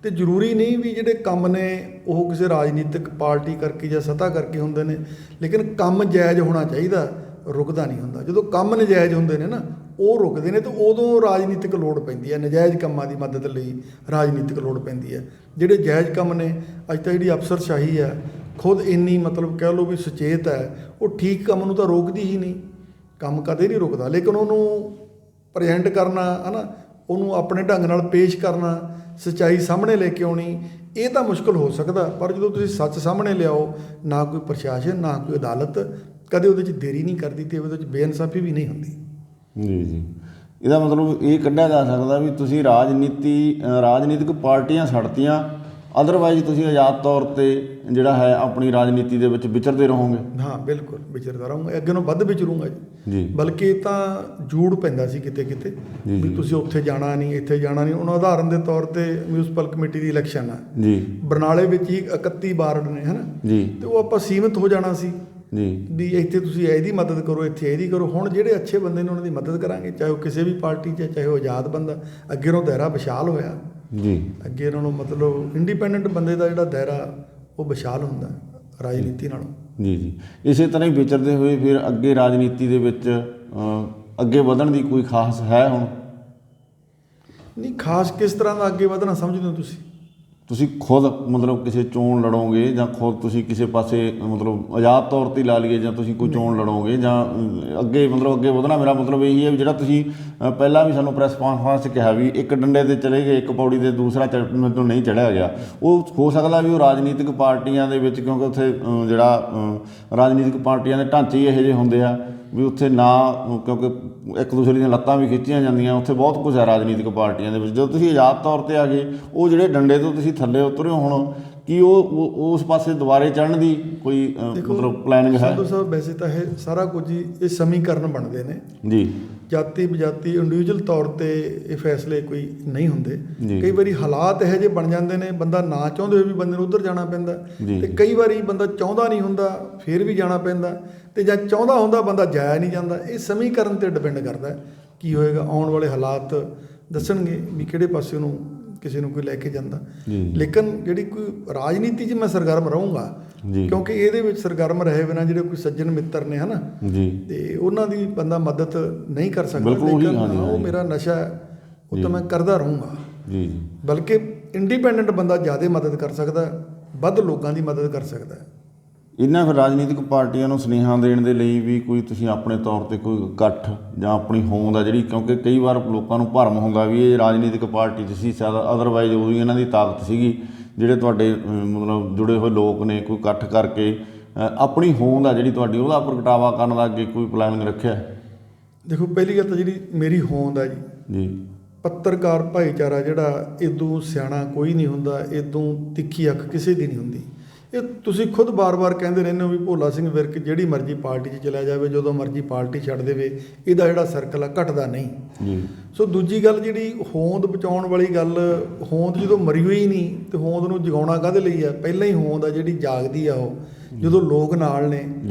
ਤੇ ਜ਼ਰੂਰੀ ਨਹੀਂ ਵੀ ਜਿਹੜੇ ਕੰਮ ਨੇ ਉਹ ਕਿਸੇ ਰਾਜਨੀਤਿਕ ਪਾਰਟੀ ਕਰਕੇ ਜਾਂ ਸੱਤਾ ਕਰਕੇ ਹੁੰਦੇ ਨੇ, ਲੇਕਿਨ ਕੰਮ ਜਾਇਜ਼ ਹੋਣਾ ਚਾਹੀਦਾ, ਰੁਕਦਾ ਨਹੀਂ ਹੁੰਦਾ। ਜਦੋਂ ਕੰਮ ਨਜਾਇਜ਼ ਹੁੰਦੇ ਨੇ ਨਾ, ਉਹ ਰੁਕਦੇ ਨੇ, ਤੇ ਉਦੋਂ ਰਾਜਨੀਤਿਕ ਲੋੜ ਪੈਂਦੀ ਹੈ। ਨਜਾਇਜ਼ ਕੰਮਾਂ ਦੀ ਮਦਦ ਲਈ ਰਾਜਨੀਤਿਕ ਲੋੜ ਪੈਂਦੀ ਹੈ। ਜਿਹੜੇ ਜਾਇਜ਼ ਕੰਮ ਨੇ, ਅੱਜ ਤਾਂ ਜਿਹੜੀ ਅਫਸਰਸ਼ਾਹੀ ਹੈ ਖੁਦ ਇੰਨੀ ਮਤਲਬ ਕਹਿ ਲਓ ਵੀ ਸੁਚੇਤ ਹੈ, ਉਹ ਠੀਕ ਕੰਮ ਨੂੰ ਤਾਂ ਰੋਕਦੀ ਹੀ ਨਹੀਂ। ਕੰਮ ਕਦੇ ਨਹੀਂ ਰੁਕਦਾ, ਲੇਕਿਨ ਉਹਨੂੰ ਪ੍ਰੈਜ਼ੈਂਟ ਕਰਨਾ ਹੈ ਨਾ, ਉਹਨੂੰ ਆਪਣੇ ਢੰਗ ਨਾਲ ਪੇਸ਼ ਕਰਨਾ, ਸੱਚਾਈ ਸਾਹਮਣੇ ਲੈ ਕੇ ਆਉਣੀ, ਇਹ ਤਾਂ ਮੁਸ਼ਕਲ ਹੋ ਸਕਦਾ। ਪਰ ਜਦੋਂ ਤੁਸੀਂ ਸੱਚ ਸਾਹਮਣੇ ਲਿਆਓ, ਨਾ ਕੋਈ ਪ੍ਰਸ਼ਾਸਨ ਨਾ ਕੋਈ ਅਦਾਲਤ ਕਦੇ ਉਹਦੇ 'ਚ ਦੇਰੀ ਨਹੀਂ ਕਰਦੀ ਅਤੇ ਉਹਦੇ 'ਚ ਬੇਇਨਸਾਫੀ ਵੀ ਨਹੀਂ ਹੁੰਦੀ। ਜੀ ਜੀ, ਇਹਦਾ ਮਤਲਬ ਇਹ ਕੱਢਿਆ ਜਾ ਸਕਦਾ ਵੀ ਤੁਸੀਂ ਰਾਜਨੀਤਿਕ ਪਾਰਟੀਆਂ ਛੱਡਤੀਆਂ, ਅਦਰਵਾਈਜ਼ ਤੁਸੀਂ ਆਜ਼ਾਦ ਤੌਰ 'ਤੇ ਜਿਹੜਾ ਹੈ ਆਪਣੀ ਰਾਜਨੀਤੀ ਦੇ ਵਿੱਚ ਵਿਚਰਦੇ ਰਹੋਗੇ। ਹਾਂ ਬਿਲਕੁਲ, ਵਿਚਰਦਾ ਰਹੂੰਗਾ, ਅੱਗੇ ਨੂੰ ਵੱਧ ਵਿਚਰੂੰਗਾ ਜੀ। ਬਲਕਿ ਇਹ ਤਾਂ ਜੂੜ ਪੈਂਦਾ ਸੀ ਕਿਤੇ ਕਿਤੇ ਵੀ ਤੁਸੀਂ ਉੱਥੇ ਜਾਣਾ ਨਹੀਂ, ਇੱਥੇ ਜਾਣਾ ਨਹੀਂ। ਹੁਣ ਉਦਾਹਰਨ ਦੇ ਤੌਰ 'ਤੇ ਮਿਊਨਿਸਪਲ ਕਮੇਟੀ ਦੀ ਇਲੈਕਸ਼ਨ ਆ ਜੀ, ਬਰਨਾਲੇ ਵਿੱਚ ਹੀ 31 ਵਾਰਡ ਨੇ, ਹੈ ਨਾ ਜੀ, ਅਤੇ ਉਹ ਆਪਾਂ ਸੀਮਿਤ ਹੋ ਜਾਣਾ ਸੀ ਜੀ, ਵੀ ਇੱਥੇ ਤੁਸੀਂ ਇਹਦੀ ਮਦਦ ਕਰੋ, ਇੱਥੇ ਇਹਦੀ ਕਰੋ। ਹੁਣ ਜਿਹੜੇ ਅੱਛੇ ਬੰਦੇ ਨੇ ਉਹਨਾਂ ਦੀ ਮਦਦ ਕਰਾਂਗੇ, ਚਾਹੇ ਉਹ ਕਿਸੇ ਵੀ ਪਾਰਟੀ 'ਚ, ਚਾਹੇ ਉਹ ਆਜ਼ਾਦ ਬੰਦਾ। ਅੱਗੇ ਨੂੰ ਦਾਇਰਾ ਵਿਸ਼ਾਲ ਹੋਇਆ ਜੀ, ਅੱਗੇ ਇਹਨਾਂ ਨੂੰ ਮਤਲਬ ਇੰਡੀਪੈਂਡੈਂਟ ਬੰਦੇ ਦਾ ਜਿਹੜਾ ਦਾਇਰਾ ਉਹ ਵਿਸ਼ਾਲ ਹੁੰਦਾ ਰਾਜਨੀਤੀ ਨਾਲੋਂ। ਜੀ ਜੀ, ਇਸੇ ਤਰ੍ਹਾਂ ਹੀ ਵਿਚਰਦੇ ਹੋਏ ਫਿਰ ਅੱਗੇ ਰਾਜਨੀਤੀ ਦੇ ਵਿੱਚ ਅੱਗੇ ਵਧਣ ਦੀ ਕੋਈ ਖਾਸ ਹੈ ਹੁਣ? ਨਹੀਂ, ਖਾਸ ਕਿਸ ਤਰ੍ਹਾਂ ਦਾ ਅੱਗੇ ਵਧਣਾ ਸਮਝਦੇ ਹੋ ਤੁਸੀਂ ਖੁਦ ਮਤਲਬ ਕਿਸੇ ਚੋਣ ਲੜੋਗੇ, ਜਾਂ ਖੁਦ ਤੁਸੀਂ ਕਿਸੇ ਪਾਸੇ ਮਤਲਬ ਆਜ਼ਾਦ ਤੌਰ 'ਤੇ ਲਾ ਲਈਏ, ਜਾਂ ਤੁਸੀਂ ਕੋਈ ਚੋਣ ਲੜੋਗੇ, ਜਾਂ ਅੱਗੇ ਮਤਲਬ ਅੱਗੇ ਵਧਣਾ? ਮੇਰਾ ਮਤਲਬ ਇਹੀ ਹੈ ਵੀ ਜਿਹੜਾ ਤੁਸੀਂ ਪਹਿਲਾਂ ਵੀ ਸਾਨੂੰ ਪ੍ਰੈਸ ਕਾਨਫਰੰਸ 'ਚ ਕਿਹਾ ਵੀ ਇੱਕ ਡੰਡੇ 'ਤੇ ਚਲੇ ਗਏ, ਇੱਕ ਪੌੜੀ 'ਤੇ ਦੂਸਰਾ ਮੈਨੂੰ ਨਹੀਂ ਚੜ੍ਹਿਆ ਗਿਆ, ਉਹ ਹੋ ਸਕਦਾ ਵੀ ਉਹ ਰਾਜਨੀਤਿਕ ਪਾਰਟੀਆਂ ਦੇ ਵਿੱਚ, ਕਿਉਂਕਿ ਉੱਥੇ ਜਿਹੜਾ ਰਾਜਨੀਤਿਕ ਪਾਰਟੀਆਂ ਦੇ ਢਾਂਚੇ ਹੀ ਇਹੋ ਜਿਹੇ ਹੁੰਦੇ ਆ ਵੀ ਉੱਥੇ ਨਾ, ਕਿਉਂਕਿ ਇੱਕ ਦੂਸਰੇ ਦੀਆਂ ਲੱਤਾਂ ਵੀ ਖਿੱਚੀਆਂ ਜਾਂਦੀਆਂ, ਉੱਥੇ ਬਹੁਤ ਕੁਝ ਹੈ ਰਾਜਨੀਤਿਕ ਪਾਰਟੀਆਂ ਦੇ ਵਿੱਚ। ਜਦੋਂ ਤੁਸੀਂ ਆਜ਼ਾਦ ਤੌਰ 'ਤੇ ਆ ਗਏ, ਉਹ ਜਿਹੜੇ ਡੰਡੇ ਤੋਂ ਤੁਸੀਂ ਥੱਲੇ ਉਤਰੇ ਹੋ ਹੁਣ, ਕੀ ਉਹ ਉਸ ਪਾਸੇ ਦੁਬਾਰੇ ਚੜ੍ਹਨ ਦੀ ਕੋਈ ਮਤਲਬ ਪਲੈਨਿੰਗ ਹੈ? ਸੰਧੂ ਸਾਹਿਬ, ਵੈਸੇ ਤਾਂ ਇਹ ਸਾਰਾ ਕੁਝ ਹੀ ਇਹ ਸਮੀਕਰਨ ਬਣਦੇ ਨੇ ਜੀ। ਜਾਤੀ ਬਜਾਤੀ ਇੰਡੀਵਿਜੂਅਲ ਤੌਰ 'ਤੇ ਇਹ ਫੈਸਲੇ ਕੋਈ ਨਹੀਂ ਹੁੰਦੇ। ਜੀ। ਕਈ ਵਾਰੀ ਹਾਲਾਤ ਇਹੋ ਜਿਹੇ ਬਣ ਜਾਂਦੇ ਨੇ, ਬੰਦਾ ਨਾ ਚਾਹੁੰਦੇ ਹੋਏ ਵੀ ਬੰਦੇ ਨੂੰ ਉੱਧਰ ਜਾਣਾ ਪੈਂਦਾ, ਜੀ। ਤੇ ਕਈ ਵਾਰੀ ਬੰਦਾ ਚਾਹੁੰਦਾ ਨਹੀਂ ਹੁੰਦਾ ਫਿਰ ਵੀ ਜਾਣਾ ਪੈਂਦਾ, ਤੇ ਜਾਂ ਚਾਹੁੰਦਾ ਹੁੰਦਾ ਬੰਦਾ ਜਾਇਆ ਨਹੀਂ ਜਾਂਦਾ। ਇਹ ਸਮੀਕਰਨ 'ਤੇ ਡਿਪੈਂਡ ਕਰਦਾ ਕੀ ਹੋਏਗਾ। ਆਉਣ ਵਾਲੇ ਹਾਲਾਤ ਦੱਸਣਗੇ ਵੀ ਕਿਹੜੇ ਪਾਸੇ ਨੂੰ ਕਿਸੇ ਨੂੰ ਕੋਈ ਲੈ ਕੇ ਜਾਂਦਾ। ਲੇਕਿਨ ਜਿਹੜੀ ਕੋਈ ਰਾਜਨੀਤੀ 'ਚ ਮੈਂ ਸਰਗਰਮ ਰਹੂੰਗਾ, ਕਿਉਂਕਿ ਇਹਦੇ ਵਿੱਚ ਸਰਗਰਮ ਰਹੇ ਬਿਨਾਂ ਜਿਹੜੇ ਕੋਈ ਸੱਜਣ ਮਿੱਤਰ ਨੇ, ਹੈ ਨਾ, ਤੇ ਉਹਨਾਂ ਦੀ ਬੰਦਾ ਮਦਦ ਨਹੀਂ ਕਰ ਸਕਦਾ। ਲੇਕਿਨ ਉਹ ਮੇਰਾ ਨਸ਼ਾ ਹੈ, ਉਹ ਤਾਂ ਮੈਂ ਕਰਦਾ ਰਹੂੰਗਾ। ਬਲਕਿ ਇੰਡੀਪੈਂਡੈਂਟ ਬੰਦਾ ਜ਼ਿਆਦਾ ਮਦਦ ਕਰ ਸਕਦਾ, ਵੱਧ ਲੋਕਾਂ ਦੀ ਮਦਦ ਕਰ ਸਕਦਾ। ਇਹਨਾਂ ਫਿਰ ਰਾਜਨੀਤਿਕ ਪਾਰਟੀਆਂ ਨੂੰ ਸੁਨੇਹਾ ਦੇਣ ਦੇ ਲਈ ਵੀ ਕੋਈ ਤੁਸੀਂ ਆਪਣੇ ਤੌਰ 'ਤੇ ਕੋਈ ਇਕੱਠ ਜਾਂ ਆਪਣੀ ਹੋਂਦ ਆ ਜਿਹੜੀ, ਕਿਉਂਕਿ ਕਈ ਵਾਰ ਲੋਕਾਂ ਨੂੰ ਭਰਮ ਹੁੰਦਾ ਵੀ ਇਹ ਰਾਜਨੀਤਿਕ ਪਾਰਟੀ 'ਚ ਸੀ, ਅਦਰਵਾਈਜ਼ ਉਦੋਂ ਇਹਨਾਂ ਦੀ ਤਾਕਤ ਸੀਗੀ, ਜਿਹੜੇ ਤੁਹਾਡੇ ਮਤਲਬ ਜੁੜੇ ਹੋਏ ਲੋਕ ਨੇ, ਕੋਈ ਇਕੱਠ ਕਰਕੇ ਆਪਣੀ ਹੋਂਦ ਆ ਜਿਹੜੀ ਤੁਹਾਡੀ, ਉਹਦਾ ਪ੍ਰਗਟਾਵਾ ਕਰਨ ਦਾ ਅੱਗੇ ਕੋਈ ਪਲਾਨ ਰੱਖਿਆ? ਦੇਖੋ, ਪਹਿਲੀ ਗੱਲ ਤਾਂ ਜਿਹੜੀ ਮੇਰੀ ਹੋਂਦ ਆ ਜੀ, ਪੱਤਰਕਾਰ ਭਾਈਚਾਰਾ ਜਿਹੜਾ, ਇਦੋਂ ਸਿਆਣਾ ਕੋਈ ਨਹੀਂ ਹੁੰਦਾ, ਇਦੋਂ ਤਿੱਖੀ ਅੱਖ ਕਿਸੇ ਦੀ ਨਹੀਂ ਹੁੰਦੀ। ਇਹ ਤੁਸੀਂ ਖੁਦ ਬਾਰ-ਬਾਰ ਕਹਿੰਦੇ ਰਹਿੰਦੇ ਹੋ ਵੀ ਭੋਲਾ ਸਿੰਘ ਵਿਰਕ ਜਿਹੜੀ ਮਰਜ਼ੀ ਪਾਰਟੀ 'ਚ ਚਲਾ ਜਾਵੇ, ਜਦੋਂ ਮਰਜ਼ੀ ਪਾਰਟੀ ਛੱਡ ਦੇਵੇ, ਇਹਦਾ ਜਿਹੜਾ ਸਰਕਲ ਆ ਘਟਦਾ ਨਹੀਂ ਜੀ। ਸੋ ਦੂਜੀ ਗੱਲ ਜਿਹੜੀ ਹੋਂਦ ਬਚਾਉਣ ਵਾਲੀ ਗੱਲ, ਹੋਂਦ ਜਦੋਂ ਮਰੀ ਹੋਈ ਨਹੀਂ ਤੇ ਹੋਂਦ ਨੂੰ ਜਗਾਉਣਾ ਕਾਹਦੇ ਲਈ ਆ? ਪਹਿਲਾਂ ਹੀ ਹੋਂਦ ਆ ਜਿਹੜੀ ਜਾਗਦੀ ਆ, ਉਹ ਜਦੋਂ ਲੋਕ ਨਾਲ ਨੇ,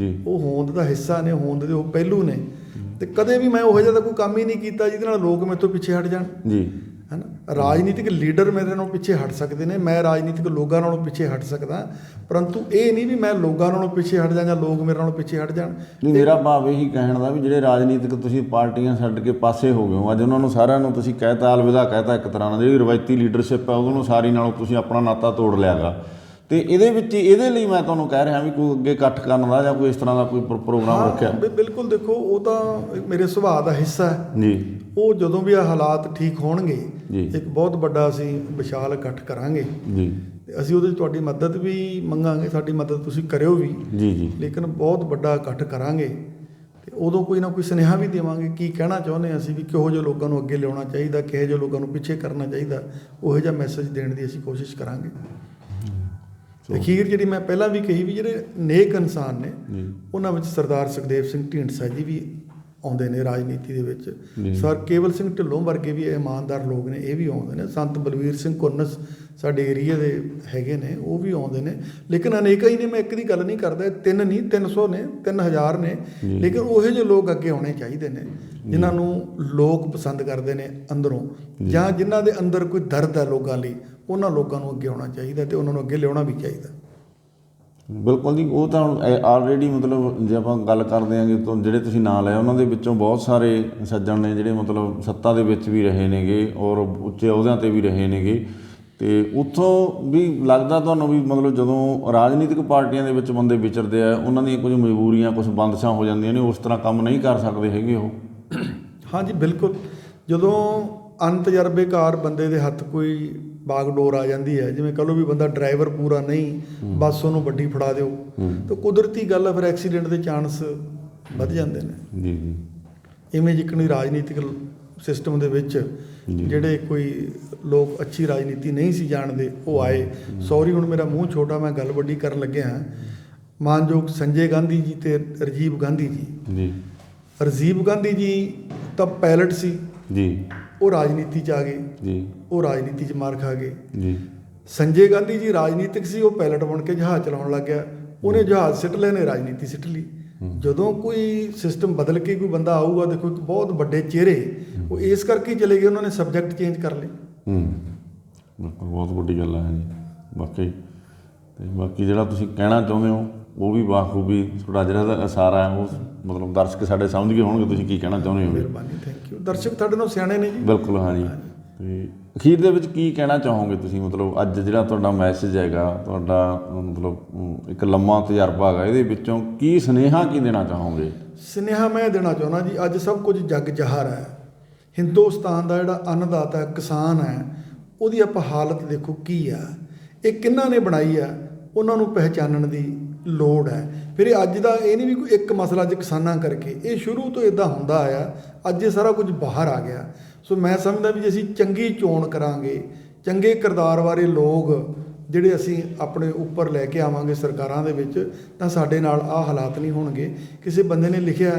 ਉਹ ਹੋਂਦ ਦਾ ਹਿੱਸਾ ਨੇ, ਹੋਂਦ ਦੇ ਉਹ ਪਹਿਲੂ ਨੇ। ਤੇ ਕਦੇ ਵੀ ਮੈਂ ਉਹੋ ਜਿਹਾ ਤਾਂ ਕੋਈ ਕੰਮ ਹੀ ਨਹੀਂ ਕੀਤਾ ਜਿਹਦੇ ਨਾਲ ਲੋਕ ਮੇਰੇ ਤੋਂ ਪਿੱਛੇ ਹਟ ਜਾਣ ਜੀ, ਹੈ ਨਾ। ਰਾਜਨੀਤਿਕ ਲੀਡਰ ਮੇਰੇ ਨਾਲੋਂ ਪਿੱਛੇ ਹਟ ਸਕਦੇ ਨੇ, ਮੈਂ ਰਾਜਨੀਤਿਕ ਲੋਕਾਂ ਨਾਲੋਂ ਪਿੱਛੇ ਹਟ ਸਕਦਾ, ਪਰੰਤੂ ਇਹ ਨਹੀਂ ਵੀ ਮੈਂ ਲੋਕਾਂ ਨਾਲੋਂ ਪਿੱਛੇ ਹਟ ਜਾਂ ਲੋਕ ਮੇਰੇ ਨਾਲੋਂ ਪਿੱਛੇ ਹਟ ਜਾਣ। ਨਹੀਂ, ਮੇਰਾ ਭਾਵ ਇਹੀ ਕਹਿਣ ਦਾ ਵੀ ਜਿਹੜੇ ਰਾਜਨੀਤਿਕ ਤੁਸੀਂ ਪਾਰਟੀਆਂ ਛੱਡ ਕੇ ਪਾਸੇ ਹੋ ਗਏ ਹੋ, ਅੱਜ ਉਹਨਾਂ ਨੂੰ ਸਾਰਿਆਂ ਨੂੰ ਤੁਸੀਂ ਕਹਿਤਾ, ਅਲਵਿਦਾ ਕਹਿਤਾ, ਇੱਕ ਤਰ੍ਹਾਂ ਨਾਲ ਜਿਹੜੀ ਰਵਾਇਤੀ ਲੀਡਰਸ਼ਿਪ ਹੈ ਉਹਨੂੰ ਸਾਰੀ ਨਾਲੋਂ ਤੁਸੀਂ ਆਪਣਾ ਨਾਤਾ ਤੋੜ ਲਿਆਗਾ। ਤੇ ਇਹਦੇ ਵਿੱਚ ਇਹਦੇ ਲਈ ਮੈਂ ਤੁਹਾਨੂੰ ਕਹਿ ਰਿਹਾ ਵੀ ਕੋਈ ਅੱਗੇ ਇਕੱਠ ਕਰਨ ਦਾ ਜਾਂ ਕੋਈ ਇਸ ਤਰ੍ਹਾਂ ਦਾ ਕੋਈ ਪ੍ਰੋਗਰਾਮ ਰੱਖਿਆ? ਬਿਲਕੁਲ, ਦੇਖੋ ਉਹ ਤਾਂ ਮੇਰੇ ਸੁਭਾਅ ਦਾ ਹਿੱਸਾ ਹੈ ਜੀ। ਉਹ ਜਦੋਂ ਵੀ ਆ ਹਾਲਾਤ ਠੀਕ ਹੋਣਗੇ, ਜੀ, ਇੱਕ ਬਹੁਤ ਵੱਡਾ ਅਸੀਂ ਵਿਸ਼ਾਲ ਇਕੱਠ ਕਰਾਂਗੇ ਜੀ। ਅਸੀਂ ਉਹਦੇ 'ਚ ਤੁਹਾਡੀ ਮਦਦ ਵੀ ਮੰਗਾਂਗੇ, ਸਾਡੀ ਮਦਦ ਤੁਸੀਂ ਕਰਿਓ ਵੀ ਜੀ, ਜੀ। ਲੇਕਿਨ ਬਹੁਤ ਵੱਡਾ ਇਕੱਠ ਕਰਾਂਗੇ ਤੇ ਉਦੋਂ ਕੋਈ ਨਾ ਕੋਈ ਸੁਨੇਹਾ ਵੀ ਦੇਵਾਂਗੇ ਕੀ ਕਹਿਣਾ ਚਾਹੁੰਦੇ ਹਾਂ ਅਸੀਂ, ਵੀ ਕਿਹੋ ਜਿਹੇ ਲੋਕਾਂ ਨੂੰ ਅੱਗੇ ਲਿਆਉਣਾ ਚਾਹੀਦਾ, ਕਿਹੋ ਜਿਹੇ ਲੋਕਾਂ ਨੂੰ ਪਿੱਛੇ ਕਰਨਾ ਚਾਹੀਦਾ, ਉਹੋ ਜਿਹਾ ਮੈਸੇਜ ਦੇਣ ਦੀ ਅਸੀਂ ਕੋਸ਼ਿਸ਼ ਕਰਾਂਗੇ। ਅਖੀਰ ਜਿਹੜੀ ਮੈਂ ਪਹਿਲਾਂ ਵੀ ਕਹੀ ਵੀ ਜਿਹੜੇ ਨੇਕ ਇਨਸਾਨ ਨੇ ਉਹਨਾਂ ਵਿੱਚ ਸਰਦਾਰ ਸੁਖਦੇਵ ਸਿੰਘ ਢੀਂਡਸਾ ਜੀ ਵੀ ਆਉਂਦੇ ਨੇ ਰਾਜਨੀਤੀ ਦੇ ਵਿੱਚ, ਸਰ ਕੇਵਲ ਸਿੰਘ ਢਿੱਲੋਂ ਵਰਗੇ ਵੀ ਇਮਾਨਦਾਰ ਲੋਕ ਨੇ, ਇਹ ਵੀ ਆਉਂਦੇ ਨੇ, ਸੰਤ ਬਲਵੀਰ ਸਿੰਘ ਕੁੰਨਸ ਸਾਡੇ ਏਰੀਏ ਦੇ ਹੈਗੇ ਨੇ, ਉਹ ਵੀ ਆਉਂਦੇ ਨੇ। ਲੇਕਿਨ ਅਨੇਕਾਂ ਹੀ ਨੇ, ਮੈਂ ਇੱਕ ਦੀ ਗੱਲ ਨਹੀਂ ਕਰਦਾ, 3 ਨਹੀਂ 300 ਨੇ, 3000 ਨੇ, ਲੇਕਿਨ ਉਹੋ ਜਿਹੇ ਲੋਕ ਅੱਗੇ ਆਉਣੇ ਚਾਹੀਦੇ ਨੇ ਜਿਨ੍ਹਾਂ ਨੂੰ ਲੋਕ ਪਸੰਦ ਕਰਦੇ ਨੇ ਅੰਦਰੋਂ, ਜਾਂ ਜਿਨ੍ਹਾਂ ਦੇ ਅੰਦਰ ਕੋਈ ਦਰਦ ਹੈ ਲੋਕਾਂ ਲਈ, ਉਹਨਾਂ ਲੋਕਾਂ ਨੂੰ ਅੱਗੇ ਆਉਣਾ ਚਾਹੀਦਾ ਤੇ ਉਹਨਾਂ ਨੂੰ ਅੱਗੇ ਲਿਆਉਣਾ ਵੀ ਚਾਹੀਦਾ। ਬਿਲਕੁਲ ਜੀ, ਉਹ ਤਾਂ ਹੁਣ ਆਲਰੇਡੀ ਮਤਲਬ ਜੇ ਆਪਾਂ ਗੱਲ ਕਰਦੇ ਹਾਂ ਕਿ ਜਿਹੜੇ ਤੁਸੀਂ ਨਾਂ ਲਏ ਉਹਨਾਂ ਦੇ ਵਿੱਚੋਂ ਬਹੁਤ ਸਾਰੇ ਸੱਜਣ ਨੇ ਜਿਹੜੇ ਮਤਲਬ ਸੱਤਾ ਦੇ ਵਿੱਚ ਵੀ ਰਹੇ ਨੇਗੇ ਔਰ ਉੱਚੇ ਅਹੁਦਿਆਂ 'ਤੇ ਵੀ ਰਹੇ ਨੇਗੇ, ਤੇ ਉੱਥੋਂ ਵੀ ਲੱਗਦਾ ਤੁਹਾਨੂੰ ਵੀ ਮਤਲਬ ਜਦੋਂ ਰਾਜਨੀਤਿਕ ਪਾਰਟੀਆਂ ਦੇ ਵਿੱਚ ਬੰਦੇ ਵਿਚਰਦੇ ਆ ਉਹਨਾਂ ਦੀਆਂ ਕੁਝ ਮਜਬੂਰੀਆਂ, ਕੁਝ ਬੰਦਸ਼ਾਂ ਹੋ ਜਾਂਦੀਆਂ ਨੇ, ਉਸ ਤਰ੍ਹਾਂ ਕੰਮ ਨਹੀਂ ਕਰ ਸਕਦੇ ਹੈਗੇ ਉਹ। ਹਾਂਜੀ ਬਿਲਕੁਲ, ਜਦੋਂ ਅਣਤਜਰਬੇਕਾਰ ਬੰਦੇ ਦੇ ਹੱਥ ਕੋਈ ਬਾਗਡੋਰ ਆ ਜਾਂਦੀ ਹੈ, ਜਿਵੇਂ ਕਹ ਲਓ ਵੀ ਬੰਦਾ ਡਰਾਈਵਰ ਪੂਰਾ ਨਹੀਂ, ਬੱਸ ਉਹਨੂੰ ਵੱਡੀ ਫੜਾ ਦਿਓ, ਤਾਂ ਕੁਦਰਤੀ ਗੱਲ ਹੈ ਫਿਰ ਐਕਸੀਡੈਂਟ ਦੇ ਚਾਂਸ ਵੱਧ ਜਾਂਦੇ ਨੇ। ਜੀ, ਜੀ। ਇਵੇਂ ਜਿਕਣੀ ਰਾਜਨੀਤਿਕ ਸਿਸਟਮ ਦੇ ਵਿੱਚ ਜਿਹੜੇ ਕੋਈ ਲੋਕ ਅੱਛੀ ਰਾਜਨੀਤੀ ਨਹੀਂ ਸੀ ਜਾਣਦੇ ਉਹ ਆਏ। ਸੌਰੀ ਹੁਣ ਮੇਰਾ ਮੂੰਹ ਛੋਟਾ, ਮੈਂ ਗੱਲ ਵੱਡੀ ਕਰਨ ਲੱਗਿਆ ਹਾਂ। ਮਾਨਯੋਗ ਸੰਜੇ ਗਾਂਧੀ ਜੀ ਤੇ ਰਾਜੀਵ ਗਾਂਧੀ ਜੀ। ਰਾਜੀਵ ਗਾਂਧੀ ਜੀ ਤਾਂ ਪਾਇਲਟ ਸੀ ਜੀ, ਉਹ ਰਾਜਨੀਤੀ 'ਚ ਆ ਗਏ ਜੀ, ਉਹ ਰਾਜਨੀਤੀ 'ਚ ਮਾਰ ਖਾ ਗਏ ਜੀ। ਸੰਜੇ ਗਾਂਧੀ ਜੀ ਰਾਜਨੀਤਿਕ ਸੀ, ਉਹ ਪਾਇਲਟ ਬਣ ਕੇ ਜਹਾਜ਼ ਚਲਾਉਣ ਲੱਗ ਗਿਆ, ਉਹਨੇ ਜਹਾਜ਼ ਸਿੱਟ ਲਏ ਨੇ, ਰਾਜਨੀਤੀ ਸਿੱਟ ਲਈ। ਜਦੋਂ ਕੋਈ ਸਿਸਟਮ ਬਦਲ ਕੇ ਕੋਈ ਬੰਦਾ ਆਊਗਾ, ਦੇਖੋ ਇੱਕ ਬਹੁਤ ਵੱਡੇ ਚਿਹਰੇ ਉਹ ਇਸ ਕਰਕੇ ਚਲੇ ਗਏ, ਉਹਨਾਂ ਨੇ ਸਬਜੈਕਟ ਚੇਂਜ ਕਰ ਲਏ। ਬਹੁਤ ਵੱਡੀ ਗੱਲ ਹੈ ਜੀ ਬਾਕੀ। ਤੇ ਬਾਕੀ ਜਿਹੜਾ ਤੁਸੀਂ ਕਹਿਣਾ ਚਾਹੁੰਦੇ ਹੋ ਉਹ ਵੀ ਬਾਖੂਬੀ ਤੁਹਾਡਾ ਜਿਹੜਾ ਇਸ਼ਾਰਾ ਹੈ ਉਹ ਮਤਲਬ ਦਰਸ਼ਕ ਸਾਡੇ ਸਮਝ ਗਏ ਹੋਣਗੇ ਤੁਸੀਂ ਕੀ ਕਹਿਣਾ ਚਾਹੁੰਦੇ ਹੋ। ਮਿਹਰਬਾਨੀ, ਥੈਂਕ ਯੂ। ਦਰਸ਼ਕ ਤੁਹਾਡੇ ਨਾਲ ਸਿਆਣੇ ਨੇ ਜੀ। ਬਿਲਕੁਲ, ਹਾਂ ਜੀ। ਤੇ ਅਖੀਰ ਦੇ ਵਿੱਚ ਕੀ ਕਹਿਣਾ ਚਾਹੋਗੇ ਤੁਸੀਂ, ਮਤਲਬ ਅੱਜ ਜਿਹੜਾ ਤੁਹਾਡਾ ਮੈਸੇਜ ਹੈਗਾ, ਤੁਹਾਡਾ ਮਤਲਬ ਇੱਕ ਲੰਮਾ ਤਜਰਬਾ ਹੈਗਾ, ਇਹਦੇ ਵਿੱਚੋਂ ਕੀ ਸੁਨੇਹਾ ਕੀ ਦੇਣਾ ਚਾਹੋਗੇ? ਸੁਨੇਹਾ ਮੈਂ ਦੇਣਾ ਚਾਹੁੰਦਾ ਜੀ, ਅੱਜ ਸਭ ਕੁਝ ਜੱਗ ਜ਼ਾਹਰ ਹੈ। ਹਿੰਦੁਸਤਾਨ ਦਾ ਜਿਹੜਾ ਅੰਨਦਾਤਾ ਕਿਸਾਨ ਹੈ, ਉਹਦੀ ਆਪਾਂ ਹਾਲਤ ਦੇਖੋ ਕੀ ਆ, ਇਹ ਕਿਹਨਾਂ ਨੇ ਬਣਾਈ ਆ, ਉਹਨਾਂ ਨੂੰ ਪਹਿਚਾਨਣ ਦੀ ਲੋੜ ਹੈ। ਫਿਰ ਇਹ ਅੱਜ ਦਾ ਇਹ ਨਹੀਂ ਵੀ ਕੋਈ ਇੱਕ ਮਸਲਾ ਅੱਜ ਕਿਸਾਨਾਂ ਕਰਕੇ, ਇਹ ਸ਼ੁਰੂ ਤੋਂ ਇੱਦਾਂ ਹੁੰਦਾ ਆਇਆ, ਅੱਜ ਇਹ ਸਾਰਾ ਕੁਝ ਬਾਹਰ ਆ ਗਿਆ। ਸੋ ਮੈਂ ਸਮਝਦਾ ਵੀ ਜੇ ਅਸੀਂ ਚੰਗੀ ਚੋਣ ਕਰਾਂਗੇ, ਚੰਗੇ ਕਿਰਦਾਰ ਵਾਲੇ ਲੋਕ ਜਿਹੜੇ ਅਸੀਂ ਆਪਣੇ ਉੱਪਰ ਲੈ ਕੇ ਆਵਾਂਗੇ ਸਰਕਾਰਾਂ ਦੇ ਵਿੱਚ, ਤਾਂ ਸਾਡੇ ਨਾਲ ਆਹ ਹਾਲਾਤ ਨਹੀਂ ਹੋਣਗੇ। ਕਿਸੇ ਬੰਦੇ ਨੇ ਲਿਖਿਆ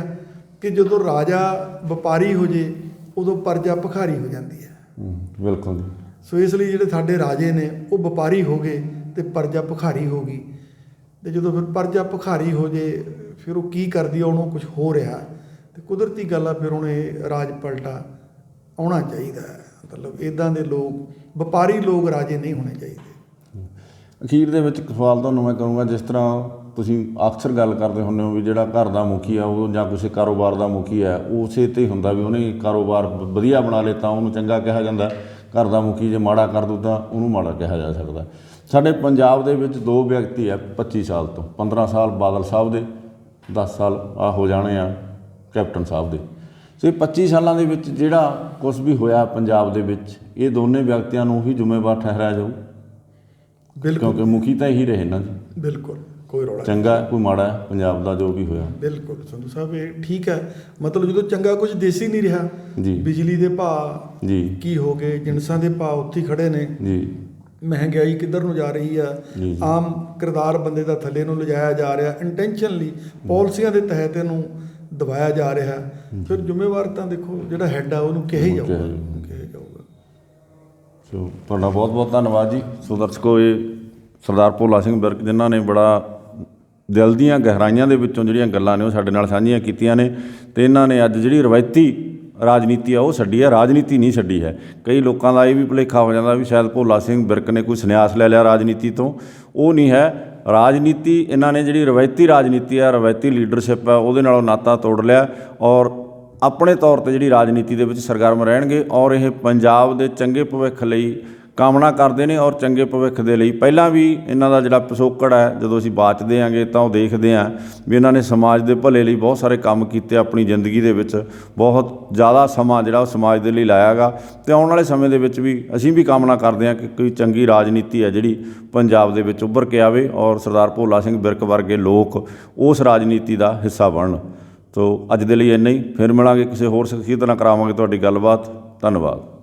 ਕਿ ਜਦੋਂ ਰਾਜਾ ਵਪਾਰੀ ਹੋ ਜੇ ਉਦੋਂ ਪ੍ਰਜਾ ਭਿਖਾਰੀ ਹੋ ਜਾਂਦੀ ਹੈ। ਬਿਲਕੁਲ। ਸੋ ਇਸ ਲਈ ਜਿਹੜੇ ਸਾਡੇ ਰਾਜੇ ਨੇ ਉਹ ਵਪਾਰੀ ਹੋ ਗਏ ਤੇ ਪ੍ਰਜਾ ਭਿਖਾਰੀ ਹੋ ਗਈ, ਤੇ ਜਦੋਂ ਫਿਰ ਪ੍ਰਜਾ ਭਿਖਾਰੀ ਹੋ ਜੇ ਫਿਰ ਉਹ ਕੀ ਕਰਦੀ ਆ, ਉਹਨੂੰ ਕੁਝ ਹੋ ਰਿਹਾ, ਤੇ ਕੁਦਰਤੀ ਗੱਲ ਆ ਫਿਰ ਹੁਣ ਇਹ ਰਾਜ ਪਲਟਾ ਆਉਣਾ ਚਾਹੀਦਾ ਹੈ। ਮਤਲਬ ਇੱਦਾਂ ਦੇ ਲੋਕ, ਵਪਾਰੀ ਲੋਕ ਰਾਜੇ ਨਹੀਂ ਹੋਣੇ ਚਾਹੀਦੇ। ਅਖੀਰ ਦੇ ਵਿੱਚ ਇੱਕ ਸਵਾਲ ਤੁਹਾਨੂੰ ਮੈਂ ਕਰੂੰਗਾ, ਜਿਸ ਤਰ੍ਹਾਂ ਤੁਸੀਂ ਅਕਸਰ ਗੱਲ ਕਰਦੇ ਹੁੰਦੇ ਹੋ ਵੀ ਜਿਹੜਾ ਘਰ ਦਾ ਮੁਖੀ ਆ ਉਹ ਜਾਂ ਕਿਸੇ ਕਾਰੋਬਾਰ ਦਾ ਮੁਖੀ ਹੈ, ਉਸੇ 'ਤੇ ਹੀ ਹੁੰਦਾ ਵੀ ਉਹਨੇ ਕਾਰੋਬਾਰ ਵਧੀਆ ਬਣਾ ਲਏ ਤਾਂ ਉਹਨੂੰ ਚੰਗਾ ਕਿਹਾ ਜਾਂਦਾ, ਘਰ ਦਾ ਮੁਖੀ ਜੇ ਮਾੜਾ ਕਰ ਦੂ ਤਾਂ ਉਹਨੂੰ ਮਾੜਾ ਕਿਹਾ ਜਾ ਸਕਦਾ। ਸਾਡੇ ਪੰਜਾਬ ਦੇ ਵਿੱਚ 2 ਵਿਅਕਤੀ ਆ 25 ਸਾਲ ਤੋਂ, 15 ਸਾਲ ਬਾਦਲ ਸਾਹਿਬ ਦੇ, 10 ਸਾਲ ਆ ਹੋ ਜਾਣੇ ਆ ਕੈਪਟਨ ਸਾਹਿਬ ਦੇ। ਸੋ ਇਹ 25 ਸਾਲਾਂ ਦੇ ਵਿੱਚ ਜਿਹੜਾ ਕੁਛ ਵੀ ਹੋਇਆ ਪੰਜਾਬ ਦੇ ਵਿੱਚ, ਇਹ ਦੋਨੇ ਵਿਅਕਤੀਆਂ ਨੂੰ ਹੀ ਜ਼ਿੰਮੇਵਾਰ ਠਹਿਰਾਇਆ ਜਾਊ। ਬਿਲਕੁਲ, ਕਿਉਂਕਿ ਮੁਖੀ ਤਾਂ ਇਹੀ ਰਹੇ ਨਾ ਜੀ। ਬਿਲਕੁਲ, ਕੋਈ ਰੌਲਾ ਚੰਗਾ ਕੋਈ ਮਾੜਾ ਹੈ ਪੰਜਾਬ ਦਾ ਜੋ ਵੀ ਹੋਇਆ। ਬਿਲਕੁਲ ਸੰਧੂ ਸਾਹਿਬ, ਇਹ ਠੀਕ ਹੈ। ਮਤਲਬ ਜਦੋਂ ਚੰਗਾ ਕੁਝ ਦੇਸੀ ਨਹੀਂ ਰਿਹਾ ਜੀ, ਬਿਜਲੀ ਦੇ ਭਾਅ ਜੀ ਕੀ ਹੋ ਗਏ, ਜਿਣਸਾਂ ਦੇ ਭਾਅ ਉੱਥੇ ਹੀ ਖੜੇ ਨੇ ਜੀ, ਮਹਿੰਗਾਈ ਕਿੱਧਰ ਨੂੰ ਜਾ ਰਹੀ ਆ, ਆਮ ਕਿਰਦਾਰ ਬੰਦੇ ਦਾ ਥੱਲੇ ਨੂੰ ਲਿਜਾਇਆ ਜਾ ਰਿਹਾ, ਇੰਟੈਂਸ਼ਨਲੀ ਪਾਲਿਸੀਆਂ ਦੇ ਤਹਿਤ ਇਹਨੂੰ ਦਬਾਇਆ ਜਾ ਰਿਹਾ। ਫਿਰ ਜ਼ਿੰਮੇਵਾਰ ਤਾਂ ਦੇਖੋ ਜਿਹੜਾ ਹੈੱਡ ਆ ਉਹਨੂੰ ਕਿਹਾ ਹੀ ਜਾਊਗਾ। ਸੋ ਤੁਹਾਡਾ ਬਹੁਤ ਬਹੁਤ ਧੰਨਵਾਦ ਜੀ। ਸੋ ਦਰਸ਼ਕੋ, ਇਹ ਸਰਦਾਰ ਭੋਲਾ ਸਿੰਘ ਵਿਰਕ ਜਿਨ੍ਹਾਂ ਨੇ ਬੜਾ ਦਿਲ ਦੀਆਂ ਗਹਿਰਾਈਆਂ ਦੇ ਵਿੱਚੋਂ ਜਿਹੜੀਆਂ ਗੱਲਾਂ ਨੇ ਉਹ ਸਾਡੇ ਨਾਲ ਸਾਂਝੀਆਂ ਕੀਤੀਆਂ ਨੇ, ਅਤੇ ਇਹਨਾਂ ਨੇ ਅੱਜ ਜਿਹੜੀ ਰਵਾਇਤੀ ਰਾਜਨੀਤੀ ਆ ਉਹ ਛੱਡੀ ਹੈ, ਰਾਜਨੀਤੀ ਨਹੀਂ ਛੱਡੀ ਹੈ। ਕਈ ਲੋਕਾਂ ਦਾ ਇਹ ਵੀ ਭੁਲੇਖਾ ਹੋ ਜਾਂਦਾ ਵੀ ਸ਼ਾਇਦ ਭੋਲਾ ਸਿੰਘ ਵਿਰਕ ਨੇ ਕੋਈ ਸੰਨਿਆਸ ਲੈ ਲਿਆ ਰਾਜਨੀਤੀ ਤੋਂ, ਉਹ ਨਹੀਂ ਹੈ। ਰਾਜਨੀਤੀ ਇਹਨਾਂ ਨੇ ਜਿਹੜੀ ਰਵਾਇਤੀ ਰਾਜਨੀਤੀ ਆ, ਰਵਾਇਤੀ ਲੀਡਰਸ਼ਿਪ ਆ, ਉਹਦੇ ਨਾਲੋਂ ਨਾਤਾ ਤੋੜ ਲਿਆ ਔਰ ਆਪਣੇ ਤੌਰ 'ਤੇ ਜਿਹੜੀ ਰਾਜਨੀਤੀ ਦੇ ਵਿੱਚ ਸਰਗਰਮ ਰਹਿਣਗੇ ਔਰ ਇਹ ਪੰਜਾਬ ਦੇ ਚੰਗੇ ਭਵਿੱਖ ਲਈ ਕਾਮਨਾ ਕਰਦੇ ਨੇ ਔਰ ਚੰਗੇ ਭਵਿੱਖ ਦੇ ਲਈ ਪਹਿਲਾਂ ਵੀ ਇਹਨਾਂ ਦਾ ਜਿਹੜਾ ਪਿਛੋਕੜ ਹੈ, ਜਦੋਂ ਅਸੀਂ ਬਾਚਦੇ ਆਂਗੇ ਤਾਂ ਉਹ ਦੇਖਦੇ ਹਾਂ ਵੀ ਇਹਨਾਂ ਨੇ ਸਮਾਜ ਦੇ ਭਲੇ ਲਈ ਬਹੁਤ ਸਾਰੇ ਕੰਮ ਕੀਤੇ। ਆਪਣੀ ਜ਼ਿੰਦਗੀ ਦੇ ਵਿੱਚ ਬਹੁਤ ਜ਼ਿਆਦਾ ਸਮਾਂ ਜਿਹੜਾ ਉਹ ਸਮਾਜ ਦੇ ਲਈ ਲਾਇਆ ਗਾ, ਅਤੇ ਆਉਣ ਵਾਲੇ ਸਮੇਂ ਦੇ ਵਿੱਚ ਵੀ ਅਸੀਂ ਵੀ ਕਾਮਨਾ ਕਰਦੇ ਹਾਂ ਕਿ ਕੋਈ ਚੰਗੀ ਰਾਜਨੀਤੀ ਹੈ ਜਿਹੜੀ ਪੰਜਾਬ ਦੇ ਵਿੱਚ ਉੱਭਰ ਕੇ ਆਵੇ ਔਰ ਸਰਦਾਰ ਭੋਲਾ ਸਿੰਘ ਵਿਰਕ ਵਰਗੇ ਲੋਕ ਉਸ ਰਾਜਨੀਤੀ ਦਾ ਹਿੱਸਾ ਬਣਨ। ਤੋ ਅੱਜ ਦੇ ਲਈ ਇੰਨਾ ਹੀ, ਫਿਰ ਮਿਲਾਂਗੇ ਕਿਸੇ ਹੋਰ ਸ਼ਖਸੀਅਤ ਨਾਲ, ਕਰਾਵਾਂਗੇ ਤੁਹਾਡੀ ਗੱਲਬਾਤ। ਧੰਨਵਾਦ।